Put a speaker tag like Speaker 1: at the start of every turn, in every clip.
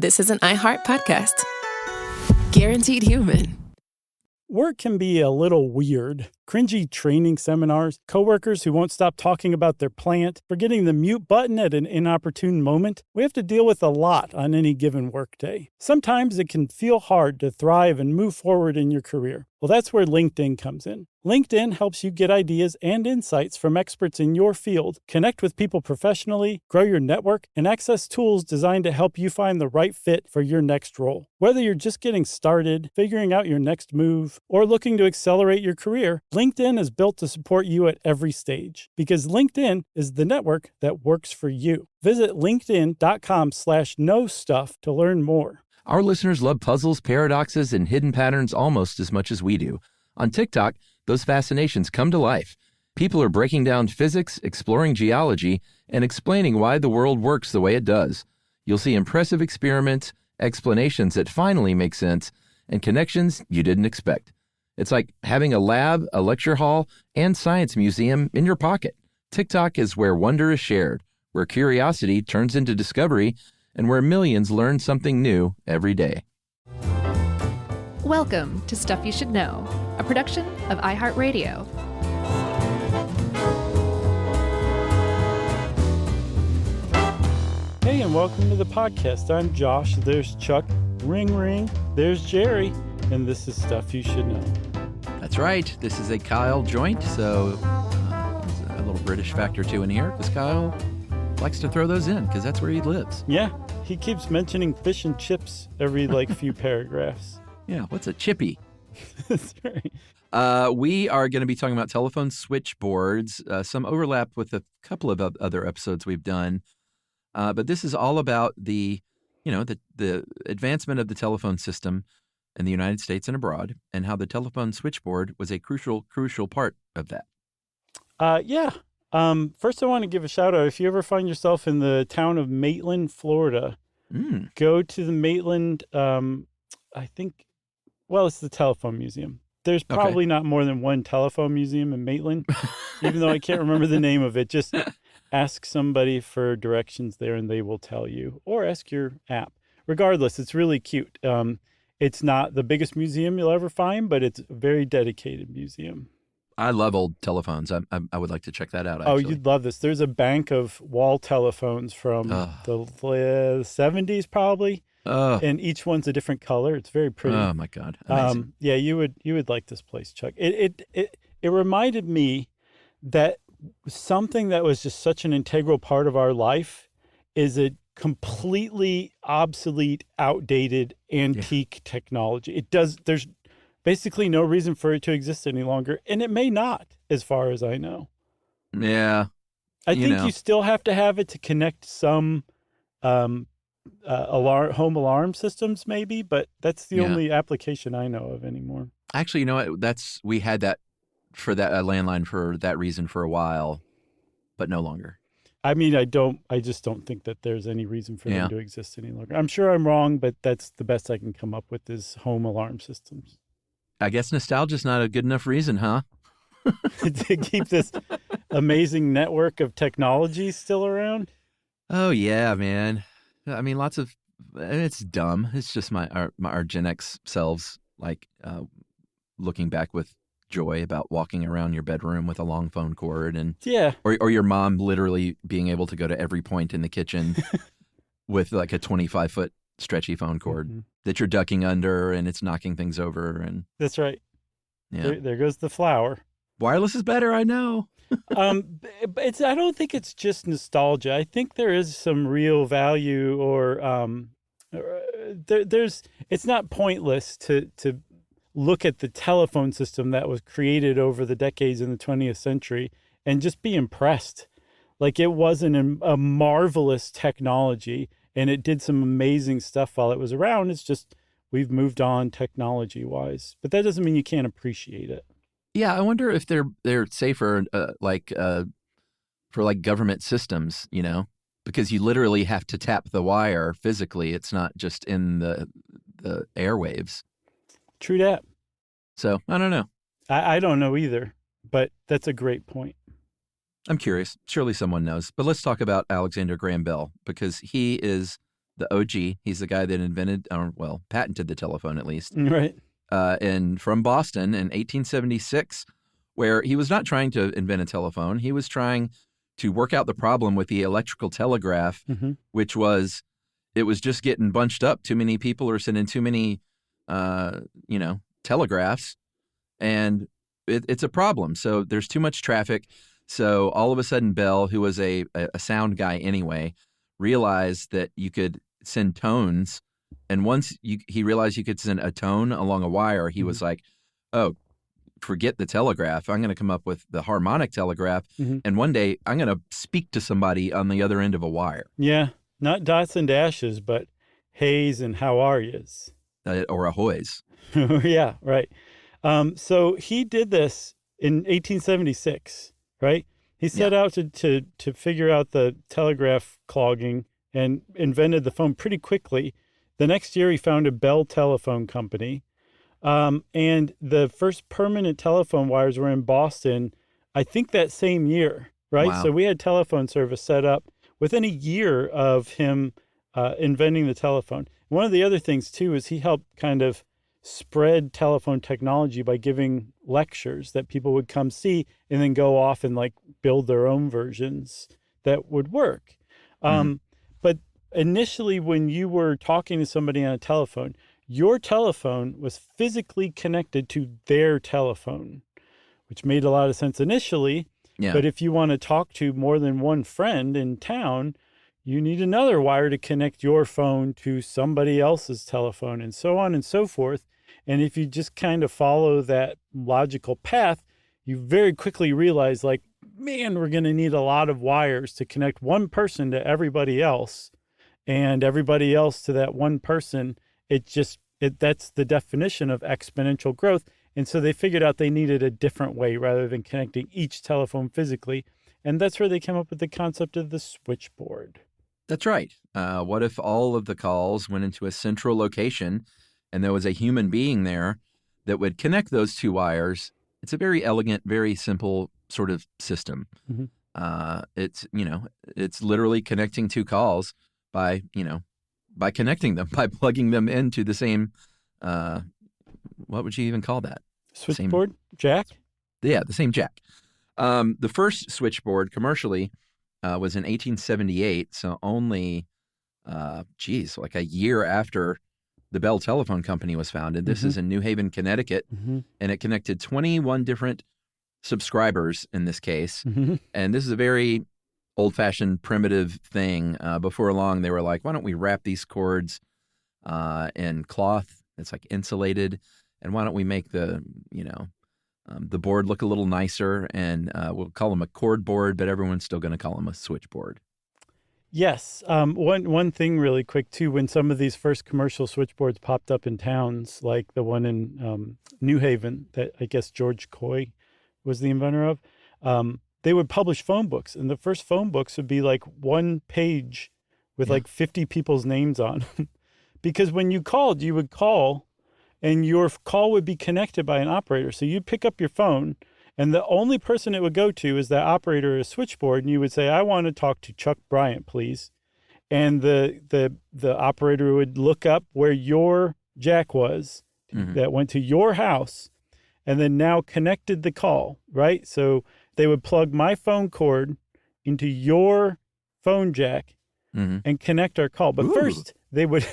Speaker 1: This is an iHeart podcast. Guaranteed human.
Speaker 2: Work can be a little weird. Cringy training seminars, coworkers who won't stop talking about their plant, forgetting the mute button at an inopportune moment. We have to deal with a lot on any given workday. Sometimes it can feel hard to thrive and move forward in your career. Well, that's where LinkedIn comes in. LinkedIn helps you get ideas and insights from experts in your field, connect with people professionally, grow your network, and access tools designed to help you find the right fit for your next role. Whether you're just getting started, figuring out your next move, or looking to accelerate your career, LinkedIn is built to support you at every stage because LinkedIn is the network that works for you. Visit linkedin.com/knowstuff to learn more.
Speaker 3: Our listeners love puzzles, paradoxes, and hidden patterns almost as much as we do. On TikTok, those fascinations come to life. People are breaking down physics, exploring geology, and explaining why the world works the way it does. You'll see impressive experiments, explanations that finally make sense, and connections you didn't expect. It's like having a lab, a lecture hall, and science museum in your pocket. TikTok is where wonder is shared, where curiosity turns into discovery, and where millions learn something new every day.
Speaker 4: Welcome to Stuff You Should Know, a production of iHeartRadio.
Speaker 2: Hey, and welcome to the podcast. I'm Josh. There's Chuck. Ring, ring. There's Jerry. And this is Stuff You Should Know.
Speaker 3: That's right. This is a Kyle joint, so there's a little British factor too in here, because Kyle likes to throw those in, because that's where he lives.
Speaker 2: Yeah, he keeps mentioning fish and chips every, few paragraphs.
Speaker 3: Yeah, what's a chippy?
Speaker 2: That's right.
Speaker 3: We are going to be talking about telephone switchboards, some overlap with a couple of other episodes we've done. But this is all about the advancement of the telephone system in the United States and abroad, and how the telephone switchboard was a crucial part of that.
Speaker 2: First I want to give a shout out. If you ever find yourself in the town of Maitland, Florida, go to the Maitland, it's the telephone museum. There's probably not more than one telephone museum in Maitland, even though I can't remember the name of it. Just ask somebody for directions there and they will tell you, or ask your app. Regardless, it's really cute. It's not the biggest museum you'll ever find, but it's a very dedicated museum.
Speaker 3: I love old telephones. I would like to check that out, actually.
Speaker 2: Oh, you'd love this. There's a bank of wall telephones from the 70s probably, and each one's a different color. It's very pretty.
Speaker 3: Oh, my God. Amazing.
Speaker 2: Yeah, you would like this place, Chuck. It reminded me that something that was just such an integral part of our life is a completely obsolete, outdated, antique technology. There's basically no reason for it to exist any longer, and it may not, as far as I know.
Speaker 3: Yeah.
Speaker 2: I think you still have to have it to connect some home alarm systems, maybe, but that's the only application I know of anymore.
Speaker 3: Actually, you know what? We had that for that landline for that reason for a while, but no longer.
Speaker 2: I mean, I just don't think that there's any reason for them to exist any longer. I'm sure I'm wrong, but that's the best I can come up with is home alarm systems.
Speaker 3: I guess nostalgia's not a good enough reason, huh?
Speaker 2: To keep this amazing network of technology still around?
Speaker 3: Oh, yeah, man. I mean, it's dumb. It's just our Gen X selves, looking back with joy about walking around your bedroom with a long phone cord and or your mom literally being able to go to every point in the kitchen with like a 25-foot stretchy phone cord that you're ducking under and it's knocking things over. And
Speaker 2: that's right.
Speaker 3: Yeah.
Speaker 2: There goes the flower.
Speaker 3: Wireless is better, I know.
Speaker 2: I don't think it's just nostalgia. I think there is some real value, or it's not pointless to look at the telephone system that was created over the decades in the 20th century and just be impressed. Like, it wasn't a marvelous technology and it did some amazing stuff while it was around. It's just we've moved on technology wise, but that doesn't mean you can't appreciate it.
Speaker 3: Yeah, I wonder if they're safer for government systems, because you literally have to tap the wire physically. It's not just in the airwaves.
Speaker 2: True that.
Speaker 3: So I don't know.
Speaker 2: I don't know either, but that's a great point.
Speaker 3: I'm curious. Surely someone knows. But let's talk about Alexander Graham Bell, because he is the OG. He's the guy that invented, patented the telephone at least.
Speaker 2: Right.
Speaker 3: And from Boston in 1876, where he was not trying to invent a telephone. He was trying to work out the problem with the electrical telegraph, which was, it was just getting bunched up. Too many people are sending too many, telegraphs, and it's a problem. So there's too much traffic. So all of a sudden, Bell, who was a sound guy anyway, realized that you could send tones. And once he realized you could send a tone along a wire, he was like, oh, forget the telegraph. I'm going to come up with the harmonic telegraph. And one day I'm going to speak to somebody on the other end of a wire.
Speaker 2: Yeah. Not dots and dashes, but heys and how are yous.
Speaker 3: Or ahoys.
Speaker 2: Yeah, right. So he did this in 1876, right? He set out to figure out the telegraph clogging and invented the phone pretty quickly. The next year, he founded Bell Telephone Company. And the first permanent telephone wires were in Boston, I think that same year, right?
Speaker 3: Wow.
Speaker 2: So we had telephone service set up within a year of him inventing the telephone. One of the other things, too, is he helped kind of spread telephone technology by giving lectures that people would come see and then go off and like build their own versions that would work. But initially, when you were talking to somebody on a telephone, your telephone was physically connected to their telephone, which made a lot of sense initially.
Speaker 3: Yeah.
Speaker 2: But if you want to talk to more than one friend in town, you need another wire to connect your phone to somebody else's telephone, and so on and so forth. And if you just kind of follow that logical path, you very quickly realize, like, man, we're going to need a lot of wires to connect one person to everybody else and everybody else to that one person. That's the definition of exponential growth. And so they figured out they needed a different way rather than connecting each telephone physically. And that's where they came up with the concept of the switchboard.
Speaker 3: That's right. What if all of the calls went into a central location and there was a human being there that would connect those two wires? It's a very elegant, very simple sort of system. It's literally connecting two calls by connecting them, by plugging them into the same, what would you even call that?
Speaker 2: Switchboard? Jack?
Speaker 3: Yeah, the same jack. The first switchboard commercially was in 1878, so only, like a year after the Bell Telephone Company was founded. This is in New Haven, Connecticut, and it connected 21 different subscribers in this case. And this is a very old-fashioned, primitive thing. Before long, they were like, why don't we wrap these cords in cloth that's like insulated, and why don't we make the board look a little nicer, and we'll call them a cord board, but everyone's still going to call them a switchboard.
Speaker 2: Yes. One thing really quick, too, when some of these first commercial switchboards popped up in towns, like the one in New Haven that I guess George Coy was the inventor of, they would publish phone books. And the first phone books would be like one page with like 50 people's names on. Because when you called, you would call and your call would be connected by an operator. So you'd pick up your phone, and the only person it would go to is that operator or a switchboard, and you would say, I want to talk to Chuck Bryant, please. And the operator would look up where your jack was that went to your house, and then now connected the call, right? So they would plug my phone cord into your phone jack and connect our call. But first they would,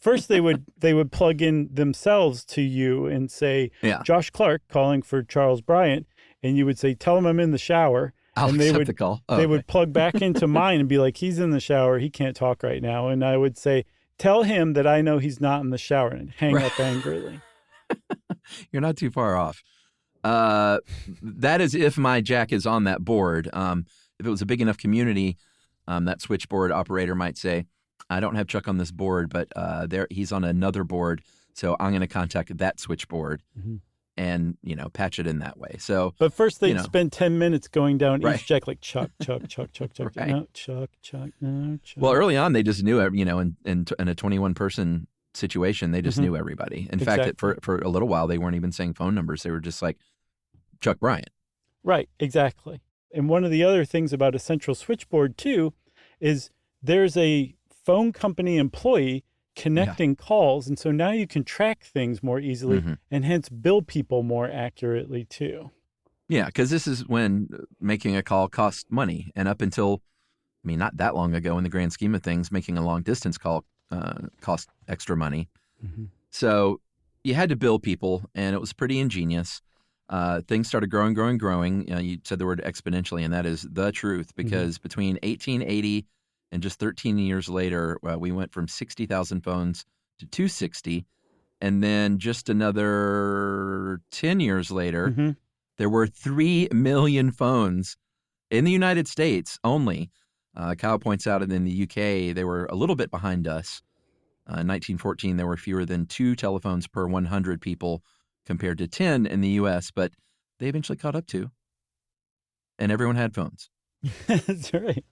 Speaker 2: First, they would plug in themselves to you and say, Josh Clark calling for Charles Bryant. And you would say, tell him I'm in the shower.
Speaker 3: And they would the call.
Speaker 2: They would plug back into mine and be like, he's in the shower. He can't talk right now. And I would say, tell him that I know he's not in the shower, and hang up angrily.
Speaker 3: You're not too far off. That is if my jack is on that board. If it was a big enough community, that switchboard operator might say, I don't have Chuck on this board, but he's on another board, so I'm going to contact that switchboard and, patch it in that way. So,
Speaker 2: but first they'd spend 10 minutes going down each jack like Chuck, Chuck, Chuck, Chuck, Chuck,
Speaker 3: Right.
Speaker 2: no, Chuck, no, Chuck.
Speaker 3: Well, early on, they just knew, in a 21-person situation, they just knew everybody. In fact, for a little while, they weren't even saying phone numbers. They were just like, Chuck Bryant.
Speaker 2: Right, exactly. And one of the other things about a central switchboard, too, is there's a phone company employee connecting calls. And so now you can track things more easily and hence bill people more accurately too.
Speaker 3: Yeah, because this is when making a call cost money. And up until, not that long ago in the grand scheme of things, making a long distance call cost extra money. So you had to bill people, and it was pretty ingenious. Things started growing. You said the word exponentially, and that is the truth, because between 1880 and just 13 years later, we went from 60,000 phones to 260. And then just another 10 years later, there were 3 million phones in the United States only. Kyle points out that in the UK, they were a little bit behind us. In 1914, there were fewer than 2 telephones per 100 people compared to 10 in the U.S., but they eventually caught up to. And everyone had phones.
Speaker 2: That's right.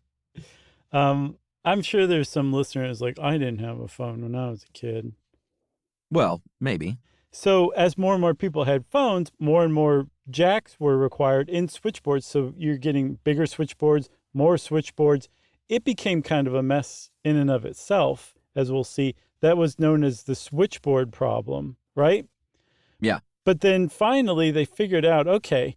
Speaker 2: I'm sure there's some listeners like, I didn't have a phone when I was a kid.
Speaker 3: Well, maybe.
Speaker 2: So as more and more people had phones, more and more jacks were required in switchboards. So you're getting bigger switchboards, more switchboards. It became kind of a mess in and of itself, as we'll see. That was known as the switchboard problem, right?
Speaker 3: Yeah.
Speaker 2: But then finally they figured out, okay,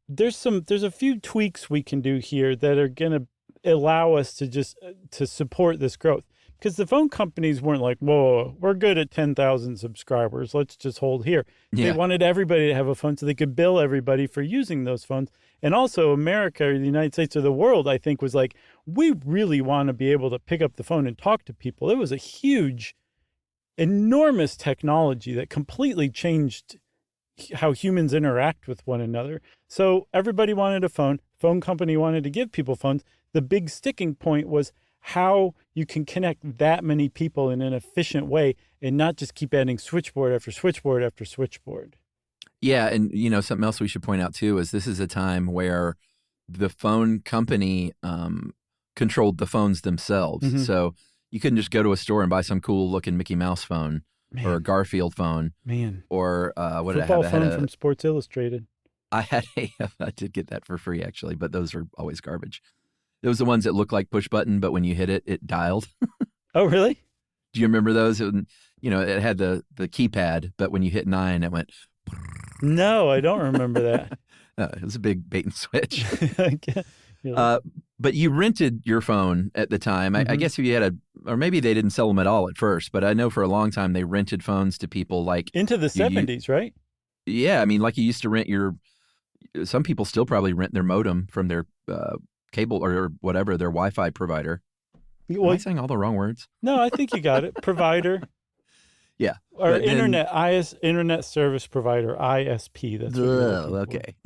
Speaker 2: there's a few tweaks we can do here that are going to allow us to just to support this growth. Because the phone companies weren't like, whoa, we're good at 10,000 subscribers. Let's just hold here.
Speaker 3: Yeah.
Speaker 2: They wanted everybody to have a phone so they could bill everybody for using those phones. And also America or the United States or the world, I think, was like, we really want to be able to pick up the phone and talk to people. It was a huge, enormous technology that completely changed how humans interact with one another. So everybody wanted a phone. Phone company wanted to give people phones. The big sticking point was how you can connect that many people in an efficient way and not just keep adding switchboard after switchboard after switchboard.
Speaker 3: Yeah, and something else we should point out too is this is a time where the phone company controlled the phones themselves. So you couldn't just go to a store and buy some cool looking Mickey Mouse phone or a Garfield phone. Or what did I have?
Speaker 2: Football phone from Sports Illustrated.
Speaker 3: I did get that for free actually, but those are always garbage. Those are the ones that look like push button, but when you hit it, it dialed.
Speaker 2: Oh, really?
Speaker 3: Do you remember those? It had the keypad, but when you hit 9, it went.
Speaker 2: No, I don't remember that.
Speaker 3: It was a big bait and switch.
Speaker 2: Yeah.
Speaker 3: But you rented your phone at the time. I guess if you had or maybe they didn't sell them at all at first, but I know for a long time they rented phones to people like.
Speaker 2: Into the 70s, right?
Speaker 3: Yeah. Like you used to rent some people still probably rent their modem from their cable or whatever, their Wi-Fi provider. Am I saying all the wrong words?
Speaker 2: No, I think you got it. Provider.
Speaker 3: Yeah.
Speaker 2: Or internet service provider, ISP. That's what
Speaker 3: okay.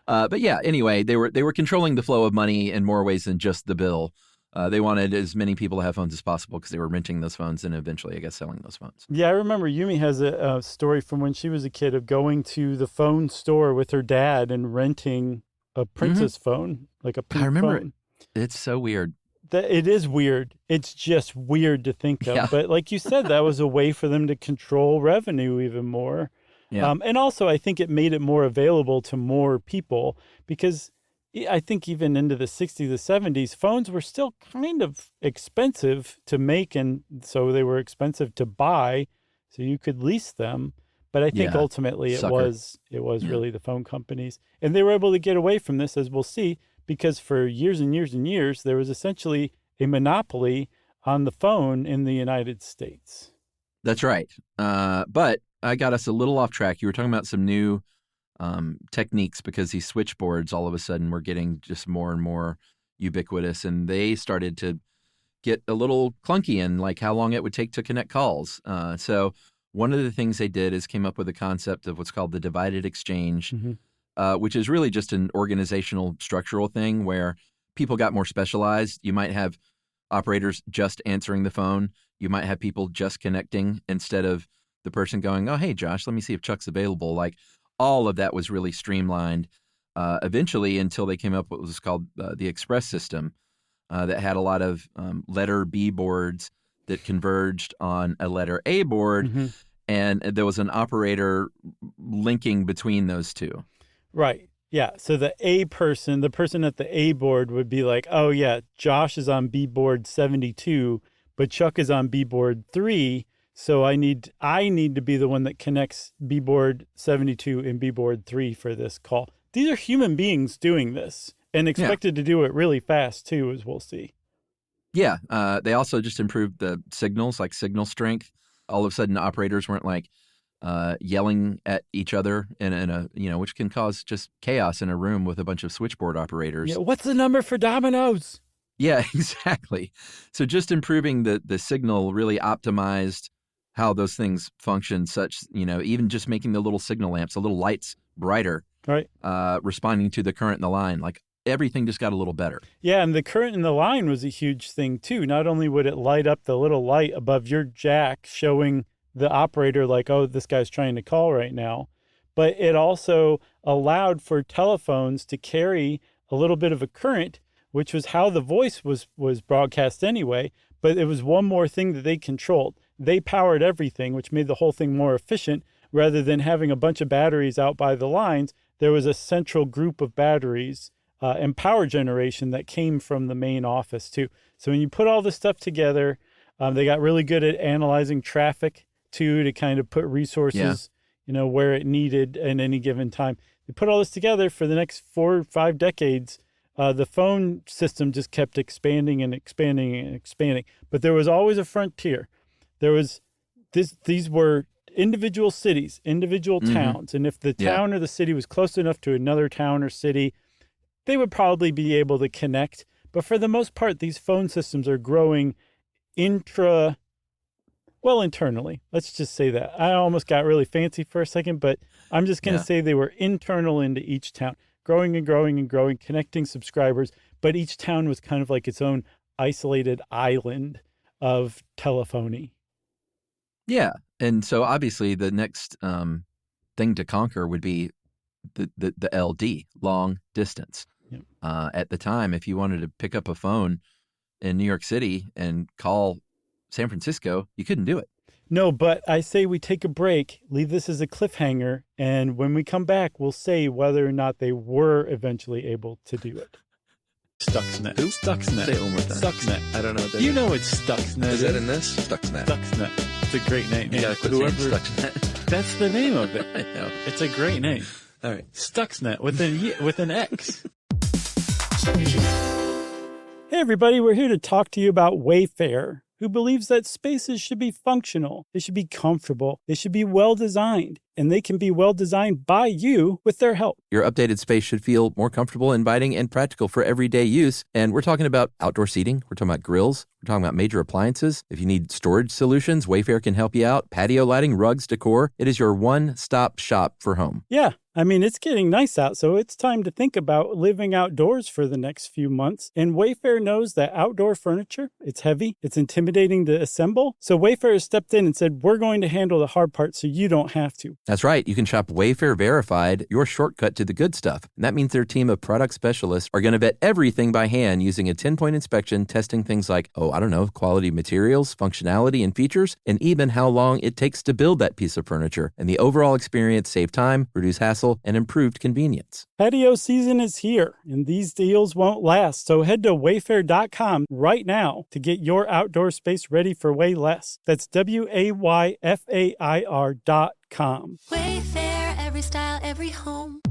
Speaker 3: But yeah, anyway, they were controlling the flow of money in more ways than just the bill. They wanted as many people to have phones as possible because they were renting those phones and eventually, I guess, selling those phones.
Speaker 2: Yeah, I remember Yumi has a story from when she was a kid of going to the phone store with her dad and renting a Princess phone, like a pink phone.
Speaker 3: I remember. It's so weird.
Speaker 2: It is weird. It's just weird to think of.
Speaker 3: Yeah.
Speaker 2: But like you said, that was a way for them to control revenue even more.
Speaker 3: Yeah.
Speaker 2: And also, I think it made it more available to more people because I think even into the 60s, the 70s, phones were still kind of expensive to make. And so they were expensive to buy. So you could lease them. But I think ultimately it was really the phone companies. And they were able to get away from this, as we'll see, because for years and years and years, there was essentially a monopoly on the phone in the United States.
Speaker 3: That's right. But I got us a little off track. You were talking about some new techniques because these switchboards all of a sudden were getting just more and more ubiquitous, and they started to get a little clunky in like how long it would take to connect calls. So one of the things they did is came up with a concept of what's called the divided exchange, which is really just an organizational structural thing where people got more specialized. You might have operators just answering the phone. You might have people just connecting instead of the person going, oh, hey, Josh, let me see if Chuck's available. Like all of that was really streamlined eventually until they came up with what was called the Express system that had a lot of letter B boards that converged on a letter A board, and there was an operator linking between those two.
Speaker 2: Right. Yeah. So the person at the A board would be like, oh, yeah, Josh is on B board 72, but Chuck is on B-board 3, so I need to be the one that connects B-board 72 and B-board 3 for this call. These are human beings doing this and expected to do it really fast too, as we'll see.
Speaker 3: Yeah, they also just improved the signals, like signal strength. All of a sudden, operators weren't like yelling at each other in a which can cause just chaos in a room with a bunch of switchboard operators.
Speaker 2: Yeah, what's the number for Domino's?
Speaker 3: Yeah, exactly. So just improving the signal really optimized how those things function, such, even just making the little signal lamps, the little lights brighter,
Speaker 2: right?
Speaker 3: Responding to the current in the line. Like everything just got a little better.
Speaker 2: Yeah, and the current in the line was a huge thing too. Not only would it light up the little light above your jack showing the operator like, oh, this guy's trying to call right now, but it also allowed for telephones to carry a little bit of a current, which was how the voice was broadcast anyway, but it was one more thing that they controlled. They powered everything, which made the whole thing more efficient. Rather than having a bunch of batteries out by the lines, there was a central group of batteries and power generation that came from the main office too. So when you put all this stuff together, they got really good at analyzing traffic too, to kind of put resources, where it needed at any given time. They put all this together for the next 4 or 5 decades. The phone system just kept expanding and expanding and expanding. But there was always a frontier. There was these were individual cities, individual towns. And if the town or the city was close enough to another town or city, they would probably be able to connect. But for the most part, these phone systems are growing internally. Let's just say that. I almost got really fancy for a second, but I'm just going to say they were internal into each town, growing and growing and growing, connecting subscribers. But each town was kind of like its own isolated island of telephony.
Speaker 3: Yeah. And so obviously the next thing to conquer would be the LD, long distance.
Speaker 2: Yep.
Speaker 3: At the time, if you wanted to pick up a phone in New York City and call San Francisco, you couldn't do it.
Speaker 2: No, but I say we take a break, leave this as a cliffhanger, and when we come back, we'll say whether or not they were eventually able to do it. Stuxnet.
Speaker 5: Who?
Speaker 2: Stuxnet.
Speaker 5: Say it one more time.
Speaker 2: Stuxnet.
Speaker 5: I don't know what that
Speaker 2: You
Speaker 5: is.
Speaker 2: know it's Stuxnet.
Speaker 5: Is that in this? Stuxnet.
Speaker 2: Stuxnet. It's a great name.
Speaker 5: You gotta quit saying Stuxnet.
Speaker 2: That's the name of it.
Speaker 5: I know.
Speaker 2: It's a great name.
Speaker 5: All right.
Speaker 2: Stuxnet with an X. Hey everybody, we're here to talk to you about Wayfair, who believes that spaces should be functional, they should be comfortable, they should be well designed, and they can be well designed by you with their help.
Speaker 3: Your updated space should feel more comfortable, inviting, and practical for everyday use. And we're talking about outdoor seating. We're talking about grills. We're talking about major appliances. If you need storage solutions, Wayfair can help you out. Patio lighting, rugs, decor. It is your one-stop shop for home.
Speaker 2: Yeah, I mean, it's getting nice out, so it's time to think about living outdoors for the next few months. And Wayfair knows that outdoor furniture, it's heavy, it's intimidating to assemble. So Wayfair has stepped in and said, we're going to handle the hard part so you don't have to.
Speaker 3: That's right. You can shop Wayfair Verified, your shortcut to the good stuff. And that means their team of product specialists are going to vet everything by hand using a 10-point inspection, testing things like, quality materials, functionality and features, and even how long it takes to build that piece of furniture. And the overall experience save time, reduce hassle, and improved convenience.
Speaker 2: Patio season is here, and these deals won't last. So head to wayfair.com right now to get your outdoor space ready for way less. That's WAYFAIR.com.
Speaker 6: Wayfair, every style, every home.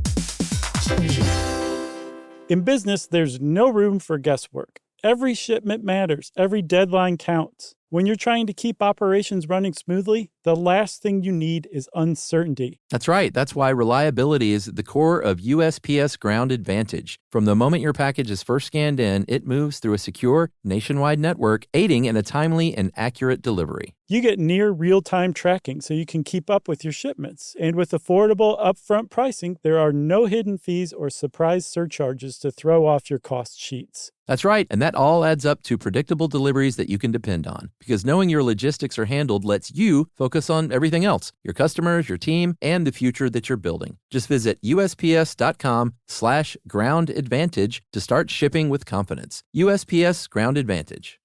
Speaker 2: In business, there's no room for guesswork. Every shipment matters. Every deadline counts. When you're trying to keep operations running smoothly, the last thing you need is uncertainty.
Speaker 3: That's right. That's why reliability is at the core of USPS Ground Advantage. From the moment your package is first scanned in, it moves through a secure, nationwide network, aiding in a timely and accurate delivery.
Speaker 2: You get near real-time tracking so you can keep up with your shipments. And with affordable upfront pricing, there are no hidden fees or surprise surcharges to throw off your cost sheets.
Speaker 3: That's right. And that all adds up to predictable deliveries that you can depend on. Because knowing your logistics are handled lets you focus on everything else, your customers, your team, and the future that you're building. Just visit USPS.com/Ground Advantage to start shipping with confidence. USPS Ground Advantage.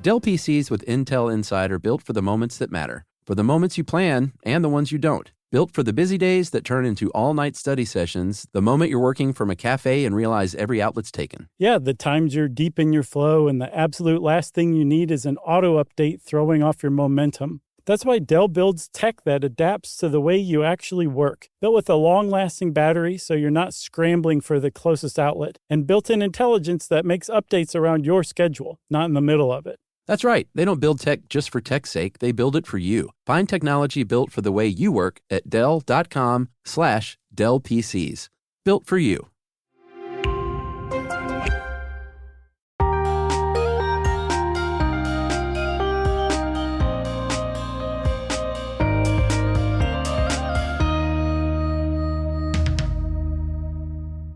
Speaker 3: Dell PCs with Intel Inside are built for the moments that matter, for the moments you plan and the ones you don't.
Speaker 7: Built for the busy days that turn into all-night study sessions, the moment you're working from a cafe and realize every outlet's taken.
Speaker 2: Yeah, the times you're deep in your flow, and the absolute last thing you need is an auto update throwing off your momentum. That's why Dell builds tech that adapts to the way you actually work. Built with a long-lasting battery so you're not scrambling for the closest outlet, and built-in intelligence that makes updates around your schedule, not in the middle of it.
Speaker 7: That's right. They don't build tech just for tech's sake. They build it for you. Find technology built for the way you work at Dell.com/Dell PCs. Built for you.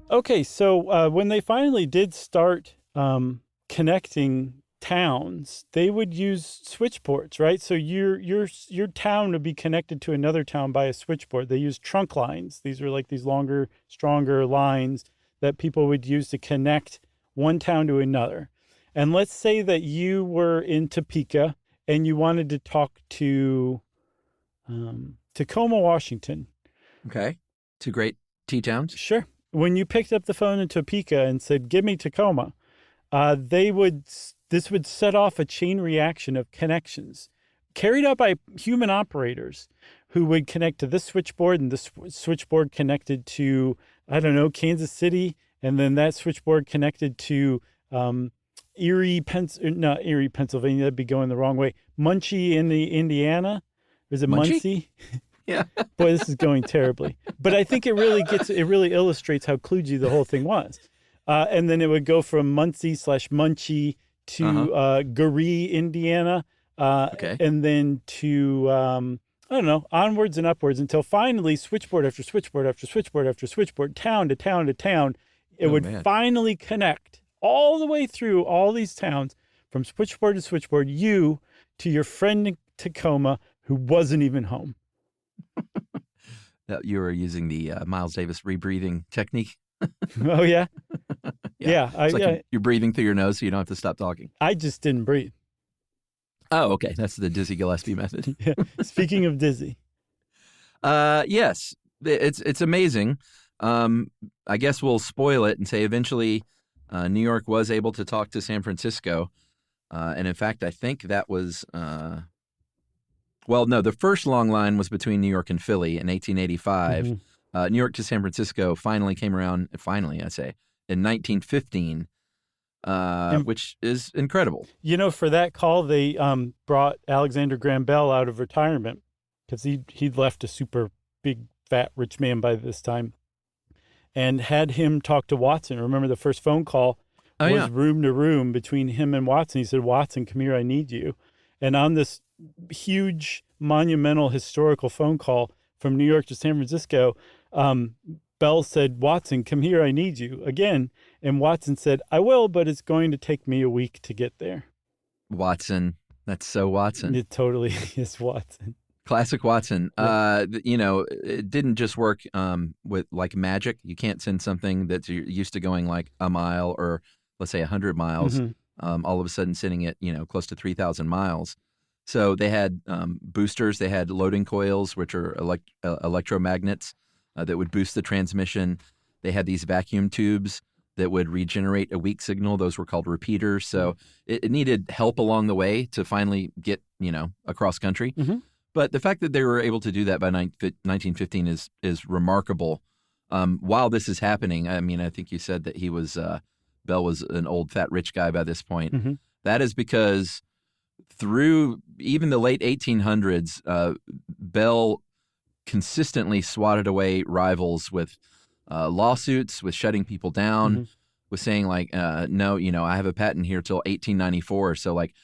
Speaker 2: Okay, so when they finally did start connecting towns, they would use switchboards, right? So your town would be connected to another town by a switchboard. They used trunk lines. These were like these longer, stronger lines that people would use to connect one town to another. And let's say that you were in Topeka and you wanted to talk to Tacoma, Washington.
Speaker 3: Okay. Two great T-towns.
Speaker 2: Sure. When you picked up the phone in Topeka and said, "Give me Tacoma," this would set off a chain reaction of connections carried out by human operators who would connect to this switchboard, and this switchboard connected to, I don't know, Kansas City, and then that switchboard connected to Erie, Pennsylvania. That'd be going the wrong way. Muncie in Indiana. Is it Muncie?
Speaker 3: Yeah.
Speaker 2: Boy, this is going terribly. But I think it really illustrates how kludgy the whole thing was. And then it would go from Muncie/Muncie to Gary, Indiana, and then to, I don't know, onwards and upwards until finally switchboard after switchboard after switchboard after switchboard, town to town to town, it would finally connect all the way through all these towns from switchboard to switchboard, you to your friend in Tacoma who wasn't even home.
Speaker 3: That you were using the Miles Davis rebreathing technique.
Speaker 2: Oh, yeah? Yeah.
Speaker 3: It's like you're breathing through your nose so you don't have to stop talking.
Speaker 2: I just didn't breathe.
Speaker 3: Oh, okay. That's the Dizzy Gillespie method.
Speaker 2: Yeah. Speaking of dizzy.
Speaker 3: Yes, it's amazing. I guess we'll spoil it and say eventually New York was able to talk to San Francisco. And in fact, I think that was, the first long line was between New York and Philly in 1885.
Speaker 2: Mm-hmm.
Speaker 3: New York to San Francisco finally came around, in 1915, which is incredible.
Speaker 2: You know, for that call, they brought Alexander Graham Bell out of retirement because he'd left a super big, fat, rich man by this time, and had him talk to Watson. Remember, the first phone call was room to room between him and Watson. He said, "Watson, come here, I need you." And on this huge, monumental, historical phone call from New York to San Francisco, Bell said, "Watson, come here, I need you," again. And Watson said, "I will, but it's going to take me a week to get there."
Speaker 3: Watson. That's so Watson.
Speaker 2: It totally is Watson.
Speaker 3: Classic Watson.
Speaker 2: Yeah.
Speaker 3: It didn't just work with like magic. You can't send something that's used to going like a mile or let's say 100 miles, all of a sudden sending it, close to 3,000 miles. So they had boosters. They had loading coils, which are electromagnets that would boost the transmission. They had these vacuum tubes that would regenerate a weak signal. Those were called repeaters. So it needed help along the way to finally get, across country.
Speaker 2: Mm-hmm.
Speaker 3: But the fact that they were able to do that by 1915 is remarkable. While this is happening, I mean, I think you said that Bell was an old, fat, rich guy by this point.
Speaker 2: Mm-hmm.
Speaker 3: That is because through even the late 1800s, Bell consistently swatted away rivals with lawsuits, with shutting people down, with saying like, no, I have a patent here till 1894. So like,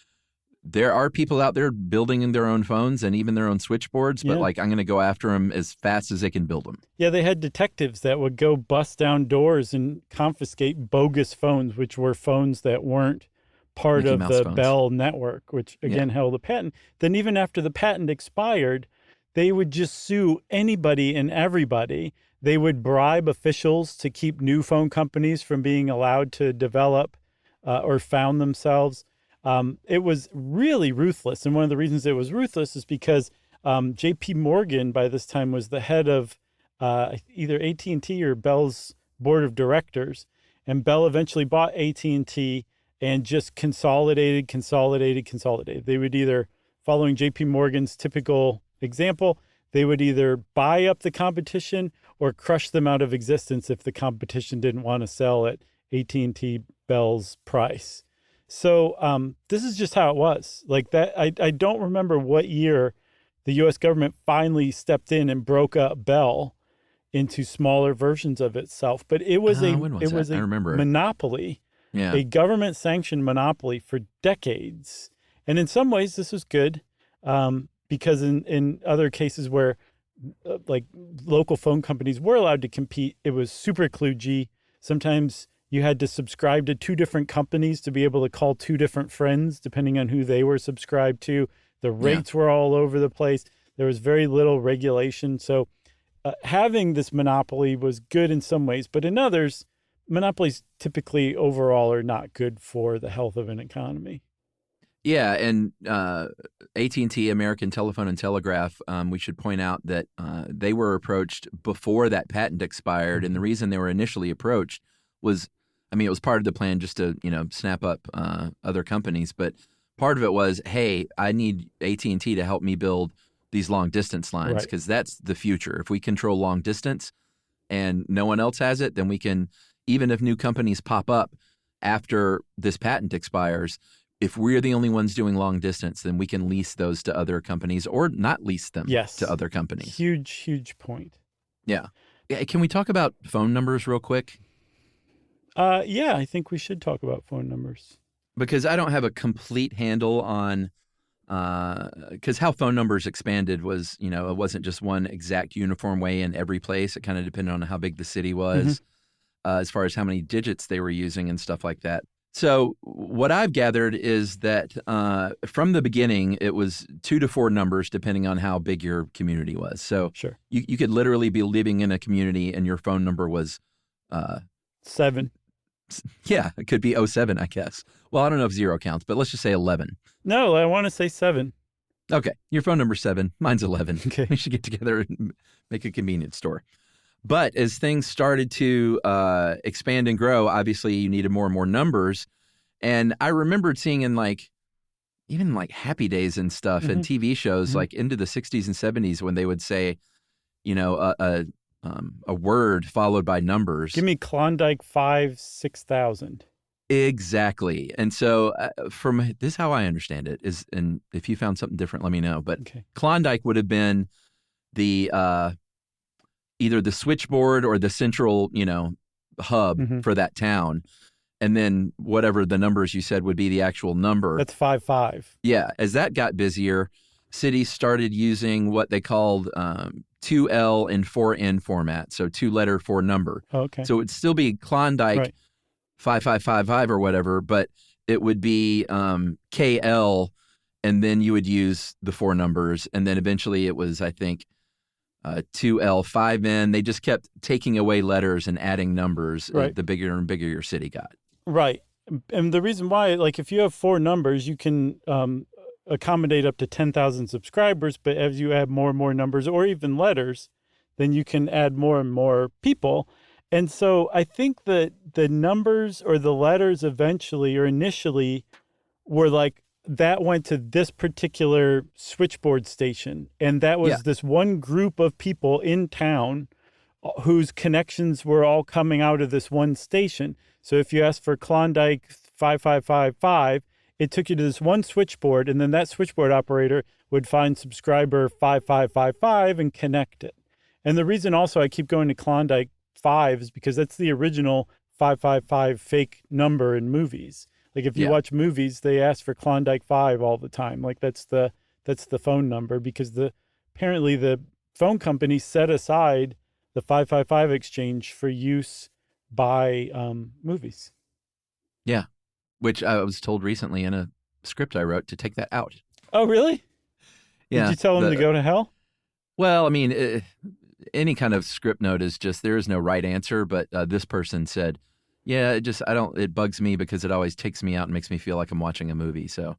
Speaker 3: there are people out there building in their own phones and even their own switchboards, but like I'm going to go after them as fast as they can build them. Yeah,
Speaker 2: they had detectives that would go bust down doors and confiscate bogus phones, which were phones that weren't part
Speaker 3: Mickey
Speaker 2: of
Speaker 3: Mouse
Speaker 2: the
Speaker 3: phones.
Speaker 2: Bell network, which again held a patent. Then even after the patent expired, they would just sue anybody and everybody. They would bribe officials to keep new phone companies from being allowed to develop or found themselves. It was really ruthless. And one of the reasons it was ruthless is because J.P. Morgan by this time was the head of either AT&T or Bell's board of directors. And Bell eventually bought AT&T and just consolidated. They would either, following J.P. Morgan's typical example, they would either buy up the competition or crush them out of existence if the competition didn't want to sell at AT&T Bell's price. So this is just how it was. Like that, I don't remember what year the U.S. government finally stepped in and broke up Bell into smaller versions of itself. But it was a monopoly, a government-sanctioned monopoly for decades. And in some ways, this was good because in other cases where like local phone companies were allowed to compete, it was super kludgy. Sometimes you had to subscribe to two different companies to be able to call two different friends, depending on who they were subscribed to. The rates were all over the place. There was very little regulation. So having this monopoly was good in some ways, but in others, monopolies typically overall are not good for the health of an economy.
Speaker 7: Yeah, and AT&T, American Telephone and Telegraph, we should point out that they were approached before that patent expired, and the reason they were initially approached was, I mean, it was part of the plan just to, snap up other companies, but part of it was, hey, I need AT&T to help me build these long distance lines because that's the future. If we control long distance and no one else has it, then we can, even if new companies pop up after this patent expires, if we're the only ones doing long distance, then we can lease those to other companies or not lease them to other companies.
Speaker 2: Huge point.
Speaker 7: Yeah. Can we talk about phone numbers real quick?
Speaker 2: Yeah, I think we should talk about phone numbers.
Speaker 7: Because I don't have a complete handle on because how phone numbers expanded was, it wasn't just one exact uniform way in every place. It kind of depended on how big the city was, as far as how many digits they were using and stuff like that. So what I've gathered is that from the beginning, it was 2 to 4 numbers, depending on how big your community was. So you could literally be living in a community and your phone number was
Speaker 2: 7.
Speaker 7: Yeah, it could be 07, I guess. Well, I don't know if 0 counts, but let's just say 11.
Speaker 2: No, I want to say 7.
Speaker 7: Okay, your phone number's 7. Mine's 11.
Speaker 2: Okay.
Speaker 7: We should get together and make a convenience store. But as things started to expand and grow, obviously you needed more and more numbers. And I remembered seeing in even Happy Days and stuff and TV shows like into the 60s and 70s when they would say, a word followed by numbers.
Speaker 2: Give me Klondike 5-6000.
Speaker 7: Exactly. And so from this, how I understand it is, and if you found something different, let me know. But Klondike would have been the either the switchboard or the central, hub for that town. And then whatever the numbers you said would be the actual number.
Speaker 2: That's 55.
Speaker 7: Yeah. As that got busier, cities started using what they called 2L and 4N format. So 2-letter, 4-number.
Speaker 2: Okay.
Speaker 7: So it would still be Klondike 5555 or whatever, but it would be KL, and then you would use the 4 numbers. And then eventually it was, I think, 2L, 5N. They just kept taking away letters and adding numbers the bigger and bigger your city got.
Speaker 2: Right. And the reason why, if you have 4 numbers, you can accommodate up to 10,000 subscribers. But as you add more and more numbers or even letters, then you can add more and more people. And so I think that the numbers or the letters eventually or initially were that went to this particular switchboard station. And that was this one group of people in town whose connections were all coming out of this one station. So if you asked for Klondike 5555, it took you to this one switchboard, and then that switchboard operator would find subscriber 5555 and connect it. And the reason also I keep going to Klondike 5 is because that's the original 555 fake number in movies. If you watch movies, they ask for Klondike 5 all the time. That's the phone number because apparently the phone company set aside the 555 exchange for use by movies.
Speaker 7: Yeah, which I was told recently in a script I wrote to take that out.
Speaker 2: Oh, really?
Speaker 7: Yeah.
Speaker 2: Did you tell them to go to hell?
Speaker 7: Well, I mean, any kind of script note is just there is no right answer. But this person said, yeah, it bugs me because it always takes me out and makes me feel like I'm watching a movie. So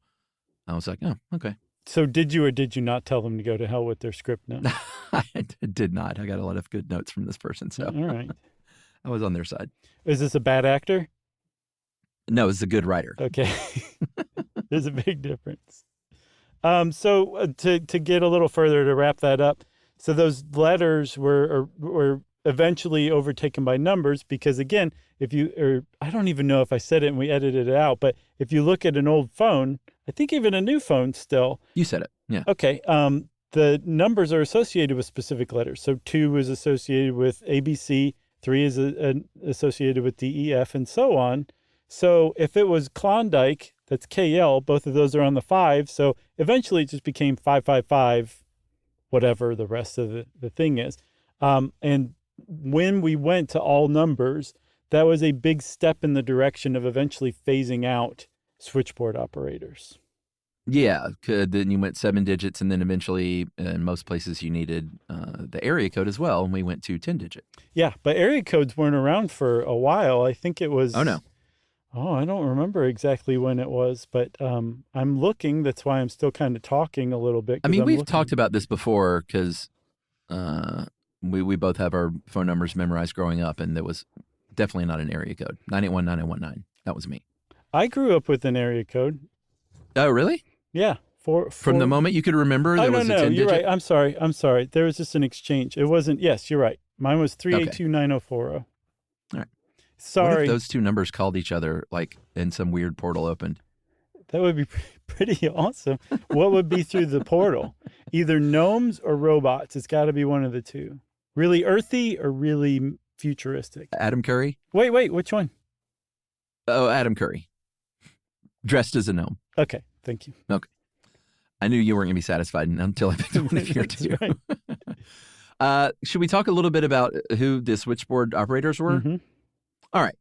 Speaker 7: I was like, oh, okay.
Speaker 2: So did you or did you not tell them to go to hell with their script notes?
Speaker 7: I did not. I got a lot of good notes from this person, so
Speaker 2: All right.
Speaker 7: I was on their side.
Speaker 2: Is this a bad actor?
Speaker 7: No, it's a good writer.
Speaker 2: Okay. There's a big difference. So to get a little further, to wrap that up, so those letters were eventually overtaken by numbers because, again, I don't even know if I said it and we edited it out, but if you look at an old phone, I think even a new phone still.
Speaker 7: You said it. Yeah.
Speaker 2: Okay. The numbers are associated with specific letters. So 2 is associated with ABC, 3 is associated with DEF, and so on. So if it was Klondike, that's KL, both of those are on the 5. So eventually it just became 555, whatever the rest of the thing is. And when we went to all numbers, that was a big step in the direction of eventually phasing out switchboard operators.
Speaker 7: Yeah, then you went 7 digits, and then eventually, in most places, you needed the area code as well, and we went to 10-digit.
Speaker 2: Yeah, but area codes weren't around for a while. I think it was...
Speaker 7: Oh, no.
Speaker 2: Oh, I don't remember exactly when it was, but I'm looking. That's why I'm still kind of talking a little bit.
Speaker 7: I mean, we've talked about this before because we both have our phone numbers memorized growing up, and there was definitely not an area code. 981-9919. That was me.
Speaker 2: I grew up with an area code.
Speaker 7: Oh, really?
Speaker 2: Yeah.
Speaker 7: From the moment you could remember, there was a 10-digit?
Speaker 2: You're right. I'm sorry. There was just an exchange. It wasn't. Yes, you're right. Mine was 3829040.
Speaker 7: All right.
Speaker 2: Sorry.
Speaker 7: What if those two numbers called each other like in some weird portal opened?
Speaker 2: That would be pretty awesome. What would be through the portal? Either gnomes or robots. It's got to be one of the two. Really earthy or really futuristic?
Speaker 7: Adam Curry?
Speaker 2: Wait. Which one?
Speaker 7: Oh, Adam Curry. Dressed as a gnome.
Speaker 2: Okay. Thank you.
Speaker 7: Okay. I knew you weren't going to be satisfied until I picked one of your two.
Speaker 2: Right.
Speaker 7: Should we talk a little bit about who the switchboard operators were?
Speaker 2: Mm-hmm.
Speaker 7: All right.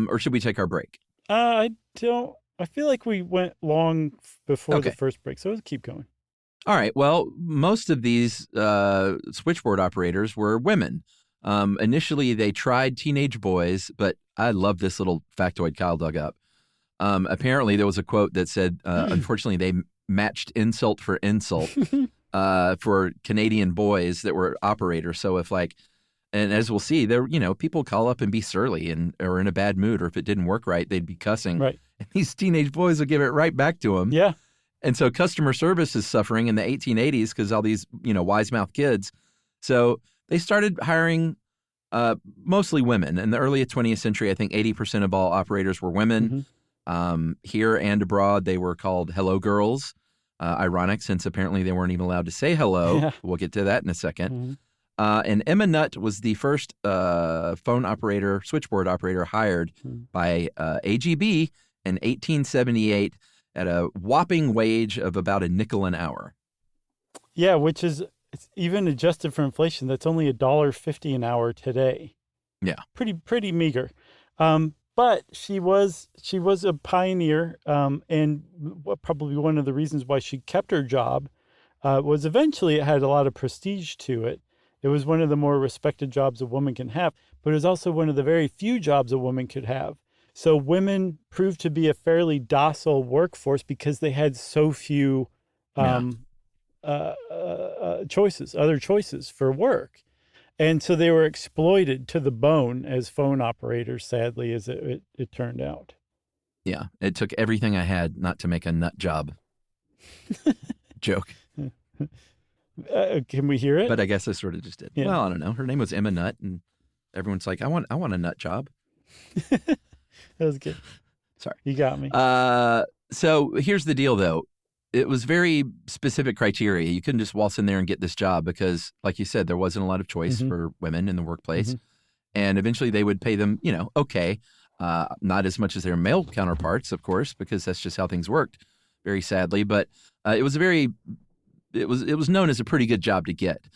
Speaker 7: Or should we take our break?
Speaker 2: I feel like we went long before the first break, so let's keep going.
Speaker 7: All right. Well, most of these switchboard operators were women. Initially, they tried teenage boys, but I love this little factoid Kyle dug up. Apparently, there was a quote that said, unfortunately, they matched insult for insult for Canadian boys that were operators. So if and as we'll see, people call up and be surly or in a bad mood, or if it didn't work right, they'd be cussing.
Speaker 2: Right.
Speaker 7: And these teenage boys would give it right back to them.
Speaker 2: Yeah.
Speaker 7: And so customer service is suffering in the 1880s because all these, wise mouth kids. So they started hiring mostly women. In the early 20th century, I think 80% of all operators were women. Mm-hmm. Here and abroad, they were called hello girls. Ironic, since apparently they weren't even allowed to say hello. Yeah. We'll get to that in a second. Mm-hmm. And Emma Nutt was the first switchboard operator hired by AGB in 1878 at a whopping wage of about a nickel an hour.
Speaker 2: Yeah, which is, it's even adjusted for inflation, that's only $1.50 an hour today.
Speaker 7: Yeah.
Speaker 2: Pretty meager. But she was a pioneer, and probably one of the reasons why she kept her job was eventually it had a lot of prestige to it. It was one of the more respected jobs a woman can have, but it was also one of the very few jobs a woman could have. So women proved to be a fairly docile workforce because they had so few other choices for work. And so they were exploited to the bone as phone operators, sadly, as it turned out.
Speaker 7: Yeah, it took everything I had not to make a nut job. Joke.
Speaker 2: Can we hear it?
Speaker 7: But I guess I sort of just did. Yeah. Well, I don't know. Her name was Emma Nutt, and everyone's like, I want a nut job.
Speaker 2: That was good.
Speaker 7: Sorry.
Speaker 2: You got me.
Speaker 7: So here's the deal, though. It was very specific criteria. You couldn't just waltz in there and get this job because, like you said, there wasn't a lot of choice for women in the workplace. Mm-hmm. And eventually they would pay them, okay. Not as much as their male counterparts, of course, because that's just how things worked, very sadly. But it was known as a pretty good job to get.